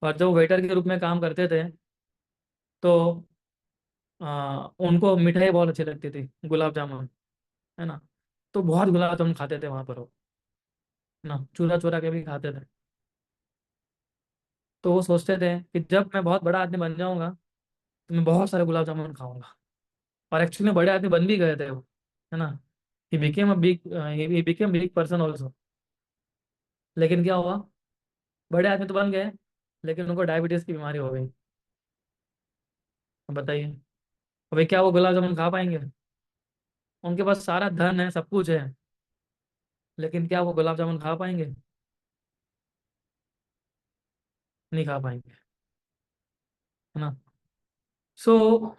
और जब वो वेटर के रूप में काम करते थे तो उनको मिठाई बहुत अच्छी लगती थी, गुलाब जामुन, है ना। तो बहुत गुलाब जामुन खाते थे वहां पर वो, है ना, चूरा चूरा के भी खाते थे। तो वो सोचते थे कि जब मैं बहुत बड़ा आदमी बन जाऊंगा तो मैं बहुत सारे गुलाब जामुन खाऊंगा। और एक्चुअली में बड़े आदमी बन भी गए थे वो, है ना। He became big person also. लेकिन क्या हुआ, बड़े आदमी तो बन गए लेकिन उनको डायबिटीज की बीमारी हो गई। अब बताइए, अभी क्या वो गुलाब जामुन खा पाएंगे। उनके पास सारा धन है, सब कुछ है, लेकिन क्या वो गुलाब जामुन खा पाएंगे। नहीं खा पाएंगे, है ना। सो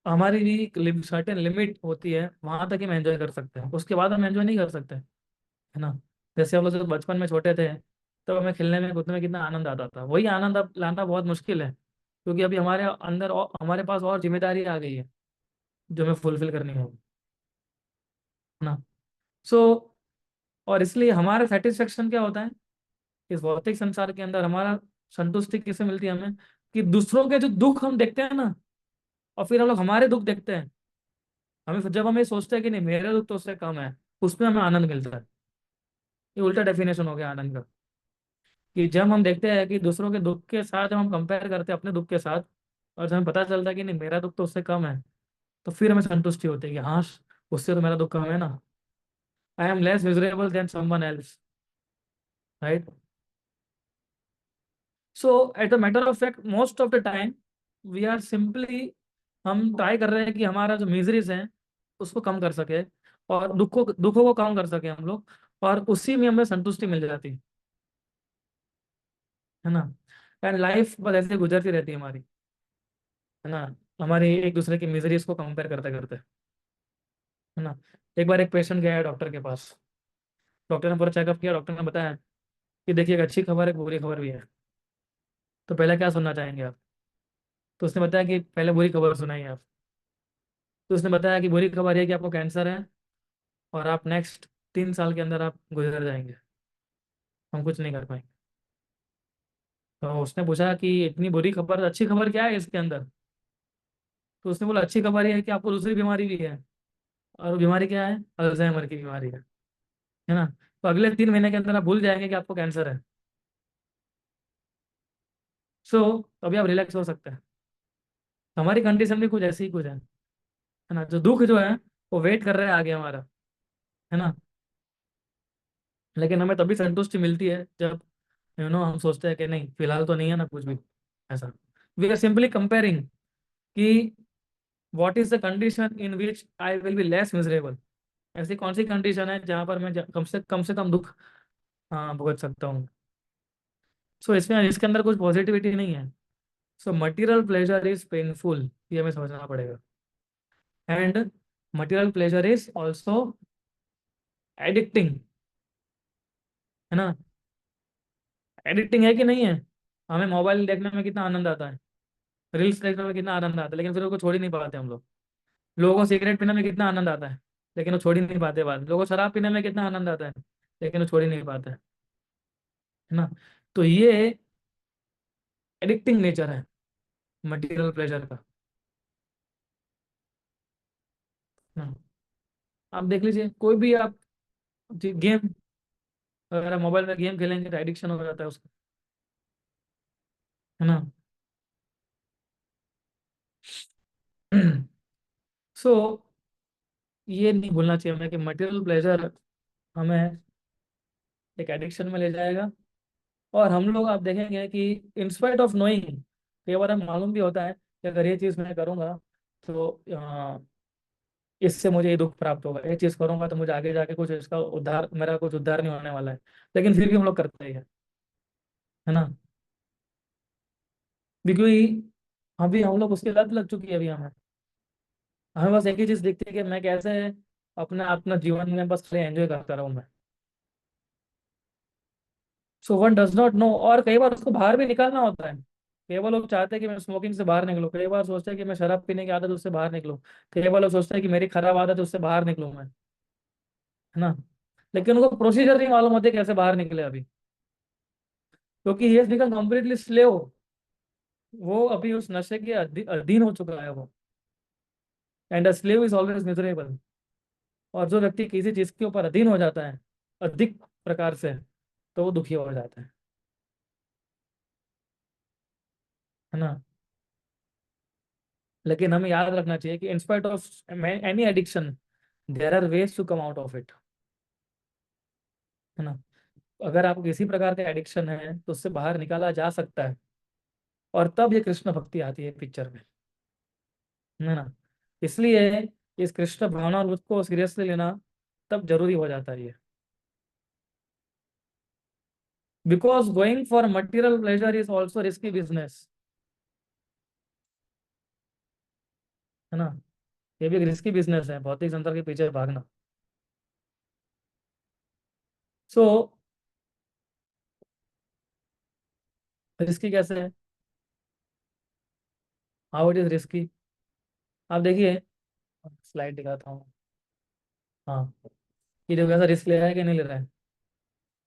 हमारी भी सर्टेन लिमिट होती है, वहां तक हम एंजॉय कर सकते हैं, उसके बाद हम एंजॉय नहीं कर सकते, है ना। जैसे हम लोग जब बचपन में छोटे थे तब हमें खेलने में कूदने में कितना आनंद आता था, वही आनंद अब लाना बहुत मुश्किल है, क्योंकि अभी हमारे अंदर और हमारे पास और जिम्मेदारी आ गई है जो हमें फुलफिल करनी होगी, है ना। सो और इसलिए हमारा सेटिस्फेक्शन क्या होता है इस भौतिक संसार के अंदर, हमारा संतुष्टि किससे मिलती है हमें, कि दूसरों के जो दुख हम देखते हैं ना, और फिर हम लोग हमारे दुख देखते हैं, जब हम ये सोचते हैं कि नहीं मेरा दुख तो उससे कम है, उसमें हमें आनंद मिलता है। ये उल्टा डेफिनेशन हो गया आनंद का, कि जब हम देखते हैं कि दूसरों के दुख के साथ जब हम कंपेयर करते हैं अपने दुख के साथ, और जब हमें पता चलता है कि नहीं मेरा दुख तो उससे कम है, तो फिर हमें संतुष्टि होती है कि हाँ उससे तो मेरा दुख कम है ना। I am less miserable than someone else, right? So at the matter of fact most of the time we are simply, हम ट्राई कर रहे हैं कि हमारा जो मिजरीज है उसको कम कर सके, और दुखों को कम कर सके हम लोग, और उसी में हमें संतुष्टि मिल जाती है ना। एंड लाइफ बस ऐसे गुजरती रहती है हमारी, है ना, हमारी एक दूसरे की मिजरीज को कंपेयर करते करते, है ना। एक बार एक पेशेंट गया है डॉक्टर के पास। डॉक्टर ने पूरा चेकअप किया, डॉक्टर ने बताया कि देखिए, एक अच्छी खबर है, एक बुरी खबर भी है। तो पहले क्या सुनना चाहेंगे आप? तो उसने बताया कि पहले बुरी खबर सुनाइए आप। तो उसने बताया कि बुरी खबर है कि आपको कैंसर है, और आप नेक्स्ट 3 साल के अंदर आप गुजर जाएंगे, हम कुछ नहीं कर पाएंगे। तो उसने पूछा कि इतनी बुरी खबर, अच्छी खबर क्या है इसके अंदर? तो उसने बोला अच्छी खबर ये है कि आपको दूसरी बीमारी भी है, और वो बीमारी क्या है? अल्जाइमर की बीमारी है ना। तो अगले 3 महीने के अंदर आप भूल जाएंगे कि आपको कैंसर है। सो अभी आप रिलैक्स हो सकते हैं। हमारी कंडीशन भी कुछ ऐसी ही कुछ है ना। जो दुख जो है वो वेट कर रहा है आगे हमारा, है ना। लेकिन हमें तभी संतुष्टि मिलती है जब हम सोचते हैं कि नहीं, फिलहाल तो नहीं है ना कुछ भी ऐसा। वी आर सिंपली कंपेयरिंग कि what is the condition in which I will be less miserable. ऐसी कौन सी कंडीशन है जहां पर मैं कम से कम दुख भुगत सकता हूँ। सो इसमें इसके अंदर कुछ पॉजिटिविटी नहीं है। So material pleasure is painful, ये हमें समझना पड़ेगा। And material pleasure is also addicting, है ना। एडिक्टिंग है कि नहीं है? हमें मोबाइल देखने में कितना आनंद आता है, रील्स देखने में कितना आनंद आता है, लेकिन फिर उसको छोड़ ही नहीं पाते हम लोग। लोगों को सिगरेट पीने में कितना आनंद आता है, लेकिन वो छोड़ ही नहीं पाते बात। लोगों को शराब पीने में कितना आनंद आता है, लेकिन वो छोड़ ही नहीं पाते, है ना। तो ये एडिक्टिंग नेचर है मटेरियल प्लेजर का, है ना। आप देख लीजिए कोई भी आप गेम, अगर आप मोबाइल में गेम खेलेंगे तो एडिक्शन हो जाता है उसका, है ना। सो ये नहीं भूलना चाहिए हमें कि मटेरियल प्लेजर हमें एक एडिक्शन में ले जाएगा। और हम लोग आप देखेंगे कि इंस्पाइट ऑफ नोइंग, कई बार हमें मालूम भी होता है कि अगर ये चीज़ मैं करूँगा तो इससे मुझे ये दुख प्राप्त होगा, ये चीज़ करूँगा तो मुझे आगे जाके कुछ इसका उद्धार, मेरा कुछ उद्धार नहीं होने वाला है। लेकिन फिर भी हम लोग करते ही है ना। क्योंकि अभी हम लोग उसकी लत लग चुकी है अभी हमें। हमें बस एक ही चीज़ दिखती है कि मैं कैसे अपना अपना जीवन में बस खाली एंजॉय करता रहूँ मैं। So one does not know, और कई बार उसको बाहर भी निकालना होता है। कई बार लोग चाहते हैं कि मैं स्मोकिंग से बाहर निकलूं, कई बार सोचते हैं कि मैं शराब पीने की आदत उससे बाहर निकलूं, कई बार लोग सोचते हैं कि मेरी खराब आदत है उससे बाहर निकलूं मैं, है ना। लेकिन उनको प्रोसीजर नहीं मालूम होते कैसे बाहर निकले अभी, क्योंकि he has become completely slave. वो अभी उस नशे के अधीन हो चुका है वो। And a slave is always miserable. और जो व्यक्ति किसी चीज के ऊपर अधीन हो जाता है अधिक प्रकार से, तो वो दुखी हो जाता है ना। लेकिन हमें याद रखना चाहिए कि in spite of any addiction there are ways to come out of it, है ना। अगर आपको किसी प्रकार का एडिक्शन है तो उससे बाहर निकाला जा सकता है, और तब ये कृष्ण भक्ति आती है पिक्चर में, है ना। इसलिए इस कृष्ण भावना और को सीरियसली लेना तब जरूरी हो जाता है ये। Because going for material pleasure is also risky business, है ना। ये भी एक रिस्की बिजनेस है, भौतिक संसार के पीछे भागना। सो रिस्की कैसे है? How it is risky? आप देखिए, स्लाइड दिखाता हूँ। हाँ, ये जो कैसा रिस्क ले रहा है कि नहीं ले रहा है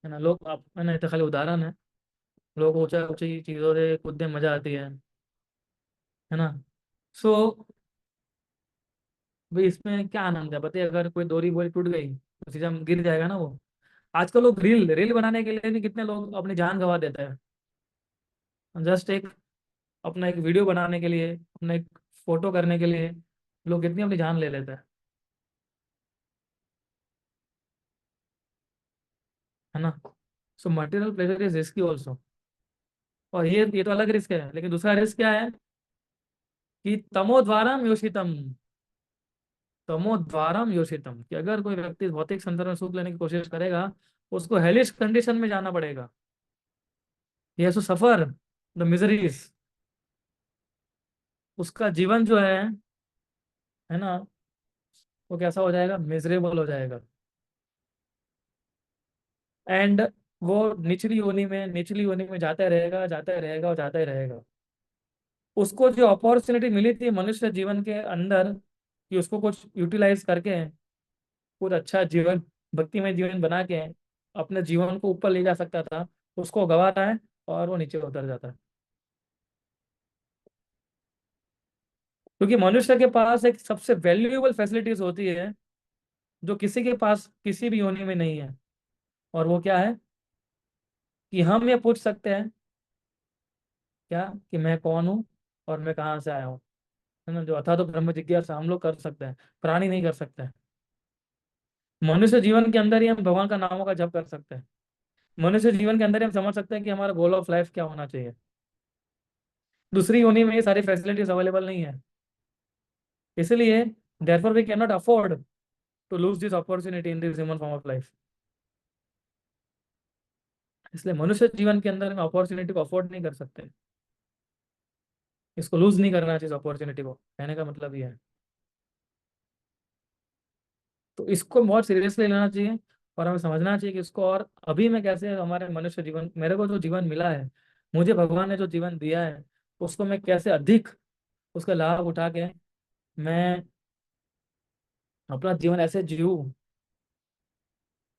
ना। लोग आप, है ना, ये तो खाली उदाहरण है। लोग ऊंचा ऊंची चीज़ों से कूदने में मजा आती है ना। सो भाई इसमें क्या आनंद है बताइए? अगर कोई दोरी बोरी टूट गई तो सीधा गिर जाएगा ना वो। आजकल लोग रील रील बनाने के लिए भी कितने लोग अपनी जान गंवा देते हैं, जस्ट एक अपना एक वीडियो बनाने के लिए, अपना एक फोटो करने के लिए लोग कितनी अपनी जान ले लेते हैं। ना। So material pleasure is risky also. और ये तो अलग रिस्क है, लेकिन दूसरा रिस्क क्या है कि तमोद्वारम योषितम। तमोद्वारम योषितम, कि अगर कोई व्यक्ति भौतिक संदर्भ में सुख लेने की कोशिश करेगा, उसको हेलिश कंडीशन में जाना पड़ेगा। He has to suffer the miseries. उसका जीवन जो है ना, वो कैसा हो जाएगा, मिजरेबल हो जाएगा। एंड वो निचली योनि में जाता रहेगा, जाता रहेगा और जाता ही रहेगा। उसको जो अपॉर्चुनिटी मिली थी मनुष्य जीवन के अंदर कि उसको कुछ यूटिलाइज करके कुछ अच्छा जीवन, भक्तिमय जीवन बना के अपने जीवन को ऊपर ले जा सकता था, उसको गंवा रहा है और वो नीचे उतर जाता है। क्योंकि मनुष्य के पास एक सबसे वैल्यूएबल फैसिलिटीज होती है जो किसी के पास किसी भी योनि में नहीं है। और वो क्या है कि हम ये पूछ सकते हैं क्या, कि मैं कौन हूँ और मैं कहाँ से आया हूँ। है ना, जो अथा तो ब्रह्म जिज्ञासा हम लोग कर सकते हैं, प्राणी नहीं कर सकते हैं। मनुष्य जीवन के अंदर ही हम भगवान का नामों का जप कर सकते हैं। मनुष्य जीवन के अंदर ही हम समझ सकते हैं कि हमारा गोल ऑफ लाइफ क्या होना चाहिए। दूसरी योनि में ये सारी फैसिलिटीज अवेलेबल नहीं है। इसलिए therefore we cannot afford to lose this opportunity in this human form of life। इसलिए मनुष्य जीवन के अंदर हम अपॉर्चुनिटी को अफोर्ड नहीं कर सकते। इसको लूज नहीं करना चाहिए अपॉर्चुनिटी को, कहने का मतलब ये है। तो इसको बहुत सीरियसली लेना चाहिए और हमें समझना चाहिए कि इसको, और अभी मैं कैसे हमारे मनुष्य जीवन, मेरे को जो जीवन मिला है, मुझे भगवान ने जो जीवन दिया है, उसको मैं कैसे अधिक उसका लाभ उठा के मैं अपना जीवन ऐसे जीऊँ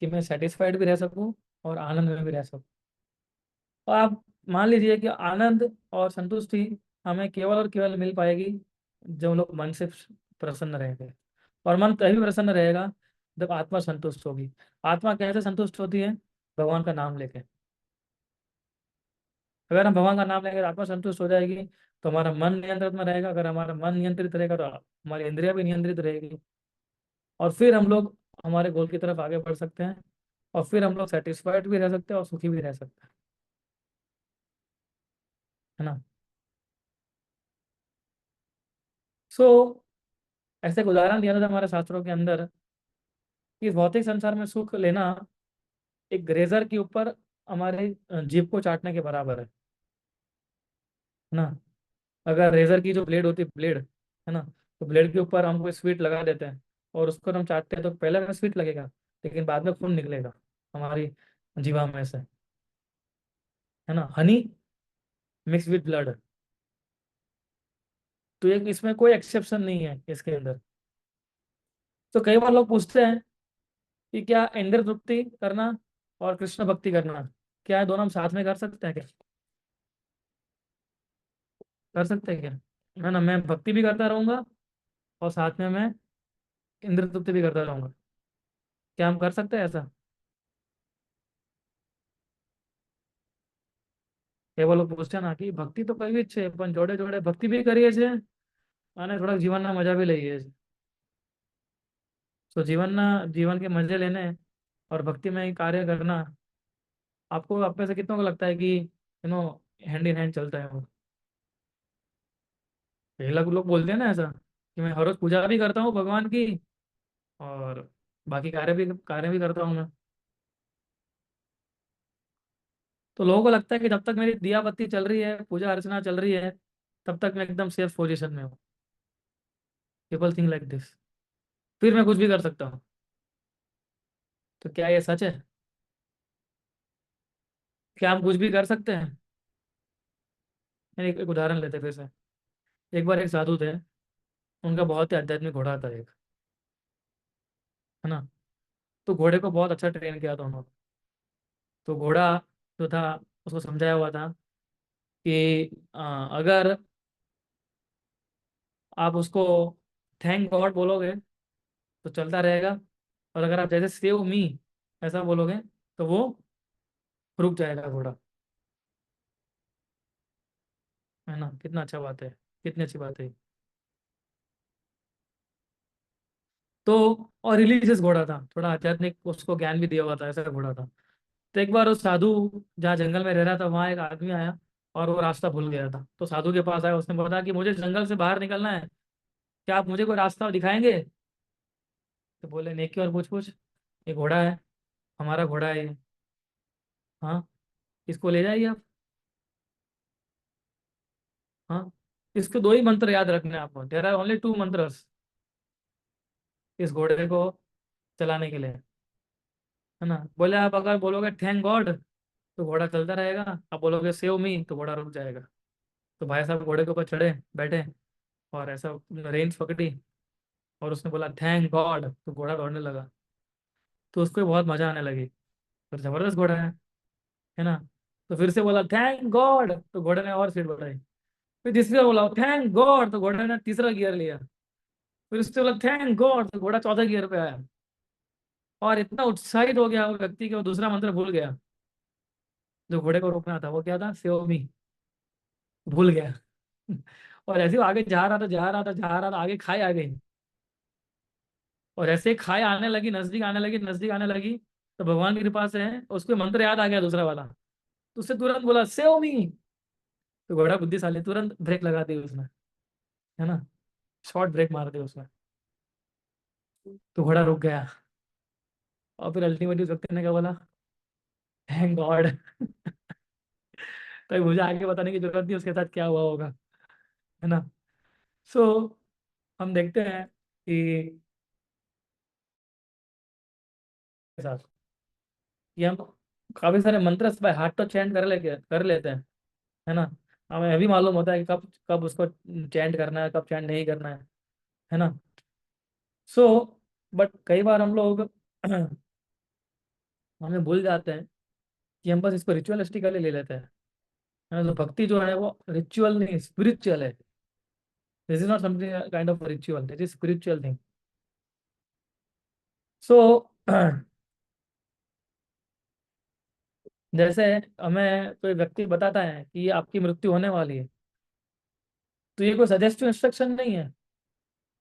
कि मैं सेटिस्फाइड भी रह सकूं और आनंद में भी रह सकूं। और आप मान लीजिए कि आनंद और संतुष्टि हमें केवल और केवल मिल पाएगी जब लोग मन से प्रसन्न रहेंगे। और मन तभी प्रसन्न रहेगा जब आत्मा संतुष्ट होगी। आत्मा कैसे संतुष्ट होती है, भगवान का नाम लेके। अगर हम भगवान का नाम लेंगे तो आत्मा संतुष्ट हो जाएगी, तो हमारा मन नियंत्रित में रहेगा। अगर हमारा मन नियंत्रित रहेगा तो हमारी इंद्रिया भी नियंत्रित रहेगी। और फिर हम लोग हमारे गोल की तरफ आगे बढ़ सकते हैं, और फिर हम लोग सेटिस्फाइड भी रह सकते हैं और सुखी भी रह सकते हैं। है ना। सो ऐसे एक उदाहरण दिया था हमारे शास्त्रों के अंदर कि इस भौतिक संसार में सुख लेना एक रेजर के ऊपर हमारे जीभ को चाटने के बराबर है ना। अगर रेजर की जो ब्लेड होती है, ब्लेड, है ना, तो ब्लेड के ऊपर हम कोई स्वीट लगा देते हैं और उसको हम चाटते हैं, तो पहले में स्वीट लगेगा लेकिन बाद में खून निकलेगा हमारी जीवा में से। है ना, हनी मिक्स विद ब्लड। तो एक इसमें कोई एक्सेप्शन नहीं है इसके अंदर। तो कई बार लोग पूछते हैं कि क्या इंद्र तृप्ति करना और कृष्ण भक्ति करना, क्या है दोनों हम साथ में कर सकते हैं क्या? कर सकते हैं क्या? है ना, मैं भक्ति भी करता रहूंगा और साथ में मैं इंद्र तृप्ति भी करता रहूंगा। क्या हम कर सकते हैं ऐसा? केवल लोग पूछते हैं ना कि भक्ति तो करવી જ છે પણ જોડે જોડે ભક્તિ બી કરીએ છીએ અને થોડાક જીવનના મજા બી લઈએ છીએ। तो जीवन के मजे लेने और भक्ति में कार्य करना, आपको आप में से कितनों को लगता है कि हैंड इन हैंड चलता है वो? कई लोग बोलते हैं ना ऐसा कि मैं हर रोज पूजा भी करता हूँ भगवान की और बाकी कार्य भी करता हूँ मैं। तो लोगों को लगता है कि जब तक मेरी दिया बत्ती चल रही है, पूजा अर्चना चल रही है, तब तक मैं एकदम सेफ पोजीशन में हूँ। पीपल थिंक लाइक दिस, फिर मैं कुछ भी कर सकता हूँ। तो क्या ये सच है? क्या हम कुछ भी कर सकते हैं? एक उदाहरण लेते हैं फिर से। एक बार एक साधु थे, उनका बहुत ही आध्यात्मिक घोड़ा था एक। है ना, तो घोड़े को बहुत अच्छा ट्रेन किया था उन्होंने। तो घोड़ा जो था, उसको समझाया हुआ था कि अगर आप उसको थैंक गॉड बोलोगे तो चलता रहेगा, और अगर आप जैसे सेव मी ऐसा बोलोगे तो वो रुक जाएगा घोड़ा। है ना, कितना अच्छा बात है, कितनी अच्छी बात है। तो और रिलीजियस घोड़ा था, थोड़ा आध्यात्मिक उसको ज्ञान भी दिया हुआ था, ऐसा घोड़ा था। तो एक बार उस साधु जहाँ जंगल में रह रहा था वहाँ एक आदमी आया और वो रास्ता भूल गया था। तो साधु के पास आया, उसने बताया कि मुझे जंगल से बाहर निकलना है, क्या आप मुझे कोई रास्ता दिखाएंगे? तो बोले नेकी और पूछ पूछ, ये घोड़ा है, हमारा घोड़ा है ये। हाँ, इसको ले जाइए आप। हाँ, इसके दो ही मंत्र याद रखने हैं आपको, there are only two mantras इस घोड़े को चलाने के लिए, है ना। बोले आप अगर बोलोगे थैंक गॉड तो घोड़ा चलता रहेगा, आप बोलोगे सेव मी तो घोड़ा रुक जाएगा। तो भाई साहब घोड़े के ऊपर चढ़े बैठे और ऐसा रेंज पकड़ी और उसने बोला थैंक गॉड तो घोड़ा दौड़ने लगा। तो उसको भी बहुत मजा आने लगी, फिर जबरदस्त घोड़ा है ना। तो फिर से बोला थैंक गॉड तो घोड़े ने और स्पीड बढ़ाई। फिर तीसरी बार बोला थैंक गॉड तो घोड़े ने तीसरा गियर लिया। फिर उससे बोला थैंक गॉड तो घोड़ा चौथा गियर पे आया। और इतना उत्साहित हो गया वो व्यक्ति कि वो दूसरा मंत्र भूल गया, जो घोड़े को रोकना था। वो क्या था? सेव मी, भूल गया। और ऐसे ही वो आगे जा रहा था, जा रहा था, जा रहा था, आगे खाई आ गई। और ऐसे ही खाई आने लगी, नजदीक आने लगी, नजदीक आने लगी। तो भगवान की कृपा से है उसको मंत्र याद आ गया दूसरा वाला। तो उससे तुरंत बोला सेव मी। तो घोड़ा बुद्धिशाली, तुरंत ब्रेक लगा दी उसने, है ना, शॉर्ट ब्रेक मार दी उसने। तो घोड़ा रुक गया। और फिर अल्टीमेटली उस व्यक्ति ने क्या बोला? Thank God. तो मुझे आगे बताने की जरूरत नहीं उसके साथ क्या हुआ होगा, है ना। सो हम देखते हैं कि साथ कि हम काफी सारे मंत्र बाय हार्ट तो चैंट कर लेते हैं, है ना। हमें अभी मालूम होता है कि कब कब उसको चैंट करना है, कब चैंट नहीं करना है ना। सो बट कई बार हम लोग हमें भूल जाते हैं कि हम बस इसको रिचुअलिस्टिकली ले लेते हैं, है ना। तो भक्ति जो है वो रिचुअल नहीं, स्पिरिचुअल है। This is not something kind of ritual, this is spiritual thing. So जैसे हमें कोई व्यक्ति बताता है कि आपकी मृत्यु होने वाली है, तो ये कोई सजेस्टिव इंस्ट्रक्शन नहीं है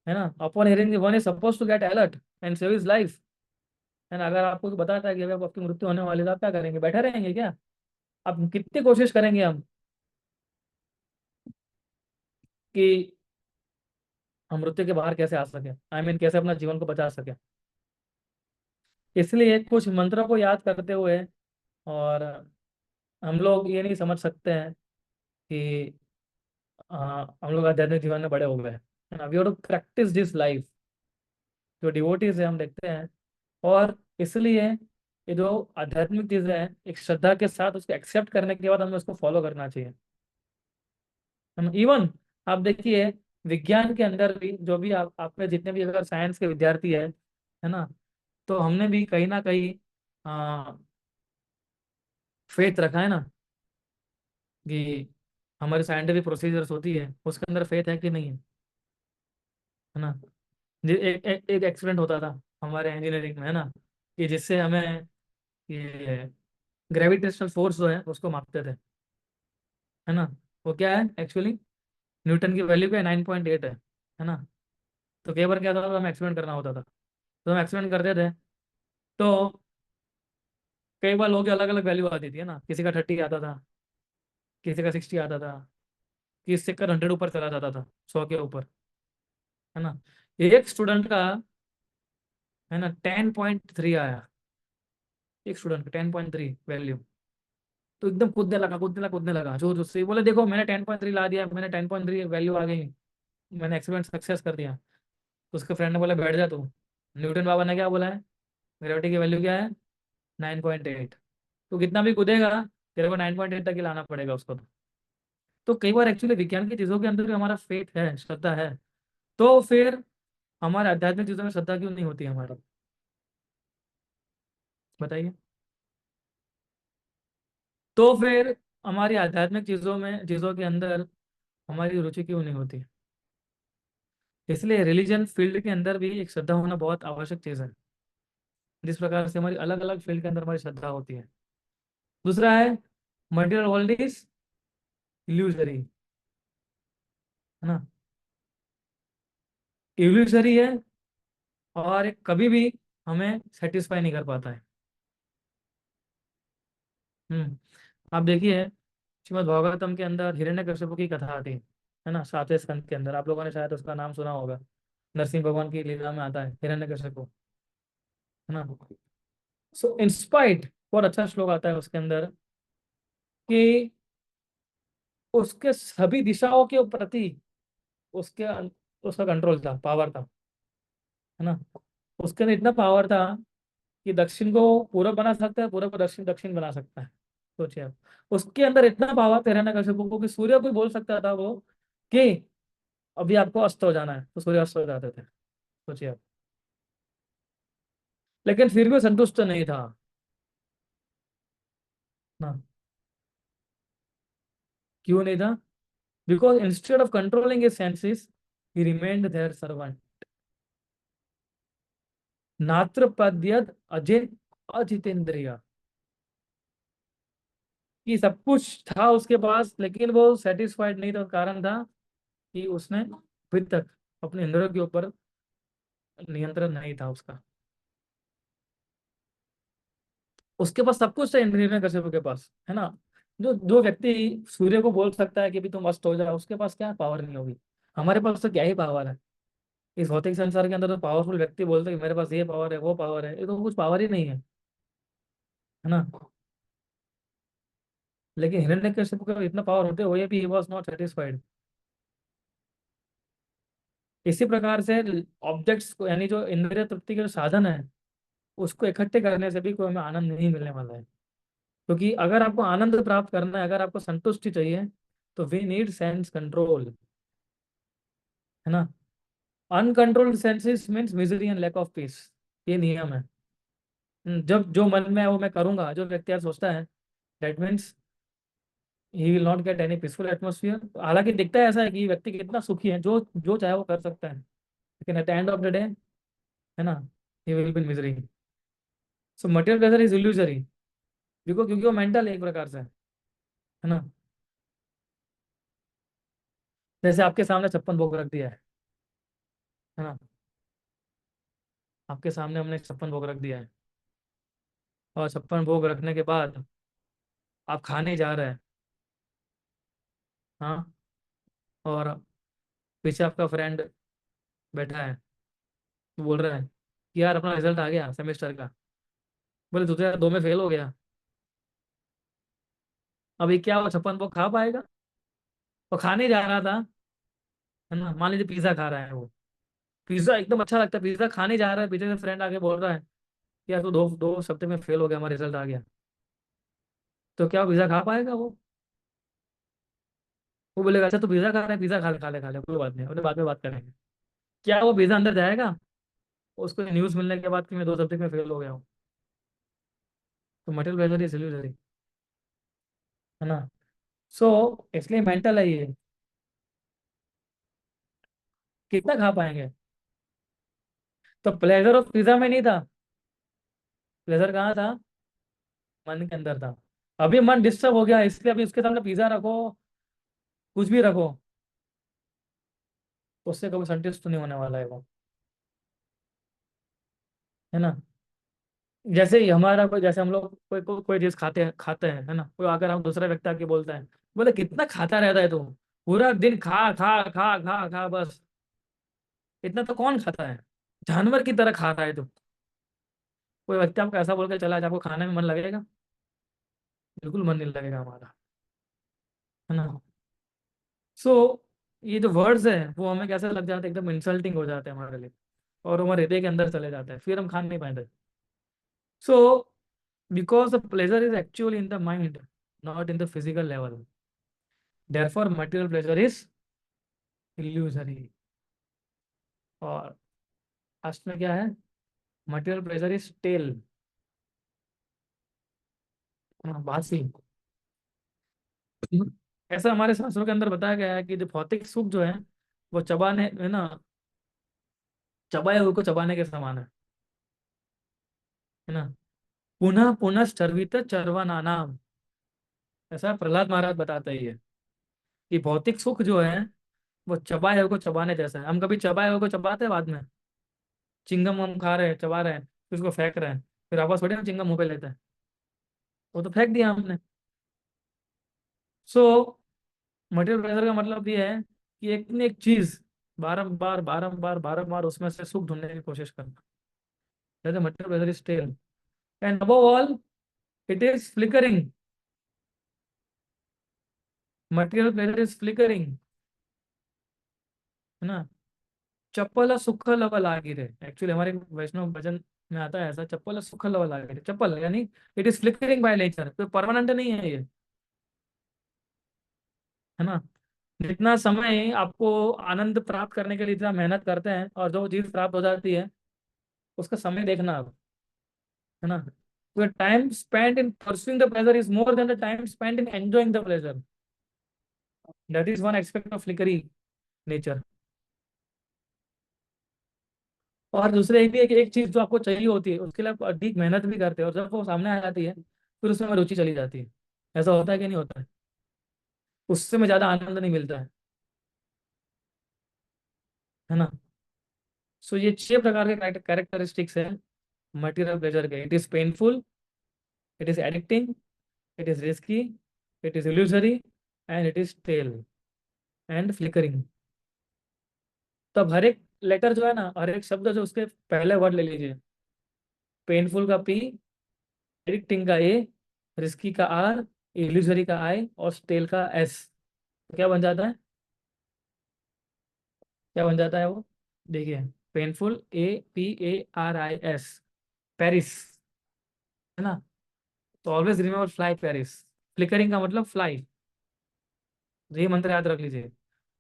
ना। Upon hearing one is suppose to get alert and save his life, है ना। अगर आपको कोई बताता है कि अगर आपकी मृत्यु होने वाली है तो आप क्या करेंगे? बैठे रहेंगे क्या? आप कितनी कोशिश करेंगे हम कि हम मृत्यु के बाहर कैसे आ सके, आई मीन कैसे अपना जीवन को बचा सके। इसलिए कुछ मंत्रों को याद करते हुए, और हम लोग ये नहीं समझ सकते हैं कि हम लोग आध्यात्मिक जीवन में बड़े हो गए हैं, है ना। We have to practice this life. जो डिवोटीज है हम देखते हैं, और इसलिए ये जो आध्यात्मिक चीजें हैं एक श्रद्धा के साथ उसको एक्सेप्ट करने के बाद हमें उसको फॉलो करना चाहिए। हम इवन आप देखिए विज्ञान के अंदर भी जो भी आप में जितने भी अगर साइंस के विद्यार्थी है ना, तो हमने भी कहीं ना कहीं फेथ रखा है ना कि हमारी साइंटिफिक प्रोसीजर्स होती है उसके अंदर फेथ है कि नहीं है ना। एक एक्सीडेंट होता था हमारे इंजीनियरिंग में, है ना, कि जिससे हमें ये ग्रेविटेशनल फोर्स जो है उसको मापते थे, है ना। वो क्या है एक्चुअली? न्यूटन की वैल्यू क्या है? 9.8 है ना। तो कई बार क्या होता था, हमें एक्सपेरिमेंट करना होता था, तो हम एक्सपेरिमेंट करते थे। तो कई बार लोगों की अलग अलग वैल्यू आती थी, है ना। किसी का 30 आता था, किसी का 60 आता था, किसी का 100 ऊपर चला जाता था, 100 के ऊपर, है ना। एक स्टूडेंट का, है ना, 10.3 आया। एक स्टूडेंट का 10.3 वैल्यू। तो एकदम कूदने लगा, कूदने लगा, कूदने लगा जोर जोर से, बोले देखो मैंने 10.3 ला दिया, मैंने 10.3 वैल्यू आ गई, मैंने एक्सपेरिमेंट सक्सेस कर दिया। तो उसके फ्रेंड ने बोला बैठ जा तू, न्यूटन बाबा ने क्या बोला है? ग्रेविटी की वैल्यू क्या है? 9.8। तो कितना भी कूदेगा तेरे को 9.8 तक ही लाना पड़ेगा उसको। तो कई बार एक्चुअली विज्ञान की चीज़ों के अंदर भी हमारा फेथ है, श्रद्धा है। तो फिर हमारे आध्यात्मिक चीज़ों में श्रद्धा क्यों नहीं होती हमारी? बताइए। तो फिर हमारी आध्यात्मिक चीज़ों के अंदर हमारी रुचि क्यों नहीं होती? इसलिए रिलीजन फील्ड के अंदर भी एक श्रद्धा होना बहुत आवश्यक चीज़ है, जिस प्रकार से हमारी अलग अलग फील्ड के अंदर हमारी श्रद्धा होती है। दूसरा है मटेरियल वर्ल्ड इज इल्यूजरी, है ना। इल्यूजरी है और कभी भी हमें सेटिस्फाई नहीं कर पाता है। हम्म। आप देखिए, श्रीमद् भागवतम के अंदर हिरण्यकश्यप की कथा आती है ना, 7वें स्कंद के अंदर। आप लोगों ने शायद उसका नाम सुना होगा। नरसिंह भगवान की लीला में आता है हिरण्यकश्यप, है ना। सो इंस्पाइट, बहुत अच्छा श्लोक आता है उसके अंदर कि उसके सभी दिशाओं के प्रति उसके उसका कंट्रोल था, पावर था, है ना। उसके अंदर इतना पावर था कि दक्षिण को पूरब बना सकता है, पूरब को दक्षिण दक्षिण बना सकता है। सोचिए आप, उसके अंदर इतना पावर था हिरण्यकश्यप को कि सूर्य को भी बोल सकता था वो कि अभी आपको अस्त हो जाना है, तो सूर्य अस्त हो जाते थे। सोचिए आप। लेकिन फिर भी वो संतुष्ट नहीं था ना। क्यों नहीं था? Because instead of controlling his senses he remained their servant. नात्र पद्यद अजित अजितेंद्रिय, कि सब कुछ था उसके पास लेकिन वो सेटिस्फाइड नहीं था। कारण था कि उसने अभी तक अपने इंद्रियों के ऊपर नियंत्रण नहीं था उसका। उसके पास सब कुछ है इंद्रिय कश्यप के पास, है ना। जो जो व्यक्ति सूर्य को बोल सकता है कि भी तुम मस्त हो जाओ, उसके पास क्या पावर नहीं होगी? हमारे पास तो क्या ही पावर है। इस भौतिक संसार के अंदर तो पावरफुल व्यक्ति बोलते हैं कि मेरे पास ये पावर है वो पावर है, ये तो कुछ पावर ही नहीं है ना। लेकिन हिरण्यकश्यप का इतना पावर होते हुए भी ही वॉज नॉट सेटिस्फाइड। इसी प्रकार से ऑब्जेक्ट्स को, यानी जो इंद्रिय तृप्ति के जो साधन है, उसको इकट्ठे करने से भी कोई हमें आनंद नहीं मिलने वाला है। क्योंकि अगर आपको आनंद प्राप्त करना है, अगर आपको संतुष्टि चाहिए, तो वी नीड सेंस कंट्रोल, है ना। Uncontrolled senses means misery and lack of peace, ये नियम है। जब जो मन में है वो मैं करूंगा, जो व्यक्ति आज सोचता है, that means he will not get any peaceful atmosphere. हालांकि दिखता है ऐसा है कि ये व्यक्ति कितना सुखी है, जो जो चाहे वो कर सकता है, लेकिन at the end of the day, है ना, he will be misery. So material pleasure is illusory, because क्योंकि वो मेंटल है एक प्रकार से, है ना। जैसे आपके सामने 56 भोग रख दिया है ना। आपके सामने हमने 56 भोग रख दिया है, और 56 भोग रखने के बाद आप खाने जा रहे हैं, हाँ। और पीछे आपका फ्रेंड बैठा है, वो बोल रहा है कि यार अपना रिजल्ट आ गया सेमेस्टर का। बोले तू तो यार 2 में फेल हो गया। अभी क्या वो 56 भोग खा पाएगा? वो खाने जा रहा था, है ना। मान लीजिए पिज्जा खा रहा है वो, पिज्जा एकदम अच्छा लगता है, पिज्जा खाने जा रहा है, पीछे से फ्रेंड आके बोल रहा है कि यार तू दो दो सप्ते में फेल हो गया, हमारा रिजल्ट आ गया। तो क्या वो पिज्जा खा पाएगा वो बोलेगा अच्छा तू पिज्जा खा रहा है, पिज्जा खा ले कोई बात नहीं, अपने बाद में बात करेंगे। क्या वो पिज्जा अंदर जाएगा? उसको न्यूज़ मिलने के बाद कि मैं 2 सब्जेक्ट में फेल हो गया हूँ। तो मटेरियल प्लेजर इज इल्यूजरी, है ना। सो इसलिए मेंटल है ये। कितना खा पाएंगे? तो प्लेजर ऑफ पिज्जा में नहीं था, प्लेजर कहाँ था? मन के अंदर था। अभी मन डिस्टर्ब हो गया, इसलिए अभी उसके सामने पिज्जा रखो, कुछ भी रखो, उससे कभी संतुष्ट तो नहीं होने वाला है वो, है ना। जैसे ही हमारा कोई, जैसे हम लोग कोई चीज खाते हैं, है ना। कोई आकर हम दूसरा व्यक्ति आके बोलता है, बोले कितना खाता रहता है तू, पूरा दिन खा खा खा खा खा बस। इतना तो कौन खाता है? जानवर की तरह खा रहा है तू। कोई व्यक्ति आपको ऐसा बोल के चला जाए, आपको खाने में मन लगेगा? बिल्कुल मन नहीं लगेगा हमारा, है ना। सो ये जो वर्ड्स है वो हमें कैसे लग जाते हैं, एकदम इंसल्टिंग हो जाते हैं हमारे लिए, और हमारे हृदय के अंदर चले जाते हैं, फिर हम खा नहीं पाते। So because the pleasure is actually in the mind, not in the physical level, therefore material pleasure is illusory। और लास्ट में क्या है? material pleasure is टेल, बासी। ऐसा हमारे शास्त्रों के अंदर बताया गया है कि जो भौतिक सुख जो है, वो चबाने, है ना, चबाए हुए को चबाने के समान है ना। पुनः पुनः चर्वित चरवा नाम, ऐसा प्रहलाद महाराज बताते ही है कि भौतिक सुख जो है वो चबाए हुए को चबाने जैसा है। हम कभी चबाए हुए को चबाते हैं बाद में? चिंगम हम खा रहे हैं, चबा रहे हैं, फिर उसको फेंक रहे हैं, फिर वापस थोड़ी हम चिंगम मुंह पे लेते हैं। वो तो फेंक दिया हमने। सो मटेरियल प्लेजर का मतलब ये है कि एक न एक चीज बारंबार बारंबार बारंबार उसमें से सुख ढूंढने की कोशिश करना। जैसे material pleasure is tail, and above all it is flickering. Material pleasure is flickering, है ना। चप्पल सुख लव लागिरे, एक्चुअली हमारे वैष्णव भजन में आता है ऐसा, चप्पल सुख लव लागिरे, चप्पल यानी it is flickering by nature, तो परमानेंट नहीं है ये, है ना। जितना समय आपको आनंद प्राप्त करने के लिए इतना मेहनत करते हैं और जो चीज प्राप्त हो जाती है उसका समय देखना अब, है ना। तो time spend in pursuing the pleasure is more than the time spend in enjoying the pleasure. That is one aspect of flickery nature. और दूसरे एक भी है कि एक चीज जो आपको चाहिए होती है उसके लिए आप अधिक मेहनत भी करते हैं, और जब वो सामने आ जाती है फिर उसमें रुचि चली जाती है। ऐसा होता है कि नहीं होता है? उससे में ज्यादा आनंद नहीं मिलता है ना। सो ये 6 प्रकार के कैरेक्टरिस्टिक्स हैं मटेरियल प्लेजर के। It is painful, it is addicting, it is risky, it is illusory, and it is tail and flickering. तब हर एक लेटर जो है ना, हर एक शब्द जो उसके पहले वर्ड ले लीजिए। पेनफुल का पी, एडिक्टिंग का ए, रिस्की का आर, इल्यूजरी का आई और स्टेल का एस। क्या बन जाता है? क्या बन जाता है वो? देखिए, पेनफुल APARIS, पेरिस, है ना। तो always remember fly Paris. Flickering का मतलब फ्लाई। ये मंत्र याद रख लीजिए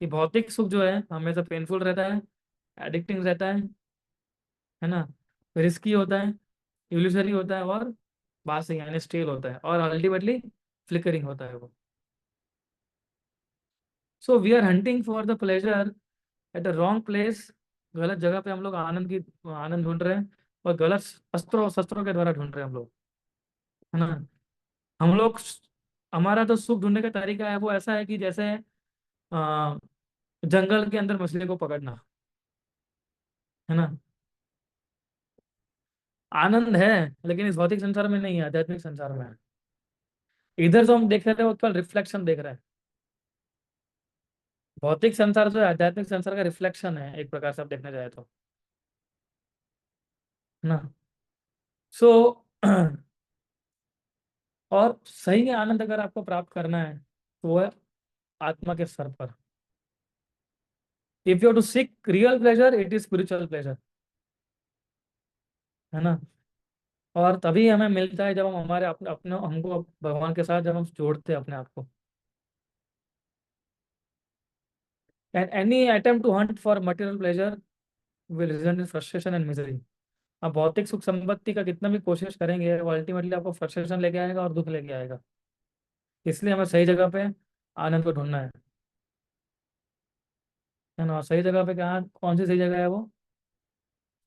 कि भौतिक सुख जो है हमेशा पेनफुल रहता है, एडिक्टिंग रहता है ना, रिस्की होता है, इल्यूजरी होता है और बास यानी स्टेल होता है, और अल्टीमेटली फ्लिकरिंग होता है वो। So we are hunting for the pleasure at the wrong place. गलत जगह पे हम लोग आनंद ढूंढ रहे हैं, और गलत अस्त्रों शस्त्रों के द्वारा ढूंढ रहे हैं हम लोग, है ना। हम लोग, हमारा तो सुख ढूंढने का तरीका है वो ऐसा है कि जैसे आ, जंगल के अंदर मछली को पकड़ना, है ना। आनंद है लेकिन इस भौतिक संसार में नहीं है, आध्यात्मिक संसार में है। इधर जो हम देख रहे हैं वो केवल रिफ्लेक्शन देख रहे हैं। भौतिक संसार जो है आध्यात्मिक संसार का रिफ्लेक्शन है, एक प्रकार से आप देखने जाए तो, है ना। सो और सही आनंद अगर आपको प्राप्त करना है तो वो है आत्मा के स्तर पर। If you to seek real pleasure it is spiritual pleasure, है ना। और तभी हमें मिलता है जब हम हमारे अपने अपने हमको भगवान के साथ जब हम जोड़ते हैं अपने आप को। And any attempt to hunt for material pleasure will result in frustration and misery. आप भौतिक सुख संपत्ति का कितना भी कोशिश करेंगे वो अल्टीमेटली आपको फ्रस्ट्रेशन लेके आएगा और दुख लेके आएगा। इसलिए हमें सही जगह पे आनंद को ढूंढना है ना। सही जगह पे कहाँ, कौन सी सही जगह है वो?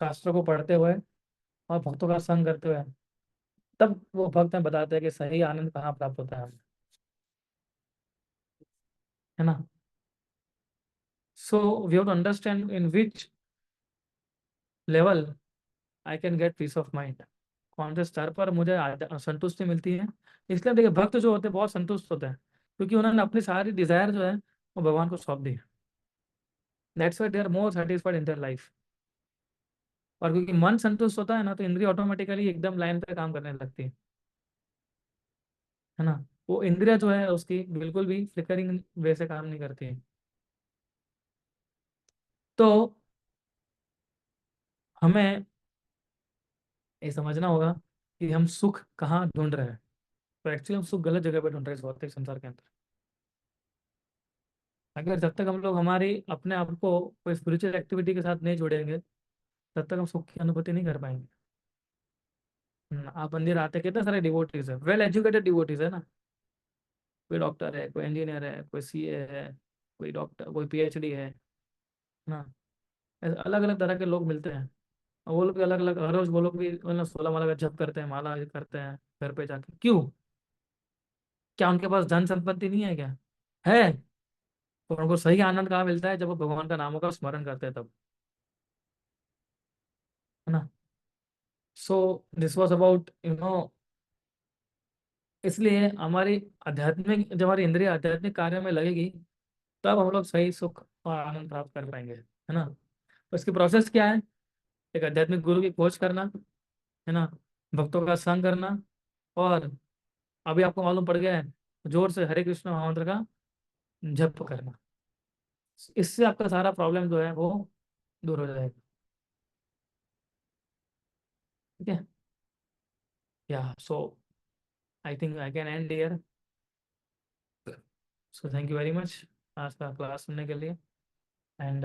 शास्त्रों को पढ़ते हुए और भक्तों का संग करते हुए, तब वो भक्त हमें बताते हैं कि सही आनंद कहाँ प्राप्त होता है हमें, है ना। So we have to understand in which level I can get peace of mind. कौन से स्तर पर मुझे संतुष्टि मिलती है। इसलिए देखिए भक्त जो होते हैं बहुत संतुष्ट होते हैं, क्योंकि उन्होंने अपनी सारी डिजायर जो है वो भगवान को सौंप दी। That's why they are more satisfied in their life. और क्योंकि मन संतुष्ट होता है ना तो इंद्रिय ऑटोमेटिकली एकदम लाइन पे काम करने लगती है ना। वो इंद्रिय जो है उसकी बिल्कुल भी फ्लिकरिंग वे से काम नहीं करती है। तो हमें ये समझना होगा कि हम सुख कहाँ ढूंढ रहे हैं। तो एक्चुअली हम सुख गलत जगह पे ढूंढ रहे हैं इस भौतिक संसार के अंदर। अगर जब तक हम लोग हमारी अपने आप को कोई स्पिरिचुअल एक्टिविटी के साथ नहीं जोड़ेंगे तब तक हम सुख की अनुभूति नहीं कर पाएंगे। आप मंदिर आते कितने सारे डिवोटीज है, वेल एजुकेटेड डिवोटीज है ना। कोई डॉक्टर है, कोई इंजीनियर है, कोई CA है, कोई डॉक्टर, कोई PhD है ना। अलग अलग तरह के लोग मिलते हैं, और वो लोग भी अलग अलग, हर रोज वो लोग भी मतलब 16 माला का जप करते हैं, माला करते हैं घर पे जाके। क्यों? क्या उनके पास धन संपत्ति नहीं है क्या? है। तो उनको सही आनंद कहाँ मिलता है? जब वो भगवान का नामों का स्मरण करते हैं तब, है ना। सो दिस वॉज अबाउट इसलिए हमारी आध्यात्मिक, जब हमारी इंद्रिय आध्यात्मिक कार्य में लगेगी, तब हम लोग सही सुख और आनंद प्राप्त कर पाएंगे, है ना। तो इसकी प्रोसेस क्या है? एक आध्यात्मिक गुरु की खोज करना, है ना, भक्तों का संग करना, और अभी आपको मालूम पड़ गया है, जोर से हरे कृष्ण महामंत्र का जप करना। इससे आपका सारा प्रॉब्लम जो है वो दूर हो जाएगा। ठीक है। या so I think I can end here. So thank you very much आज का क्लास सुनने के लिए। एंड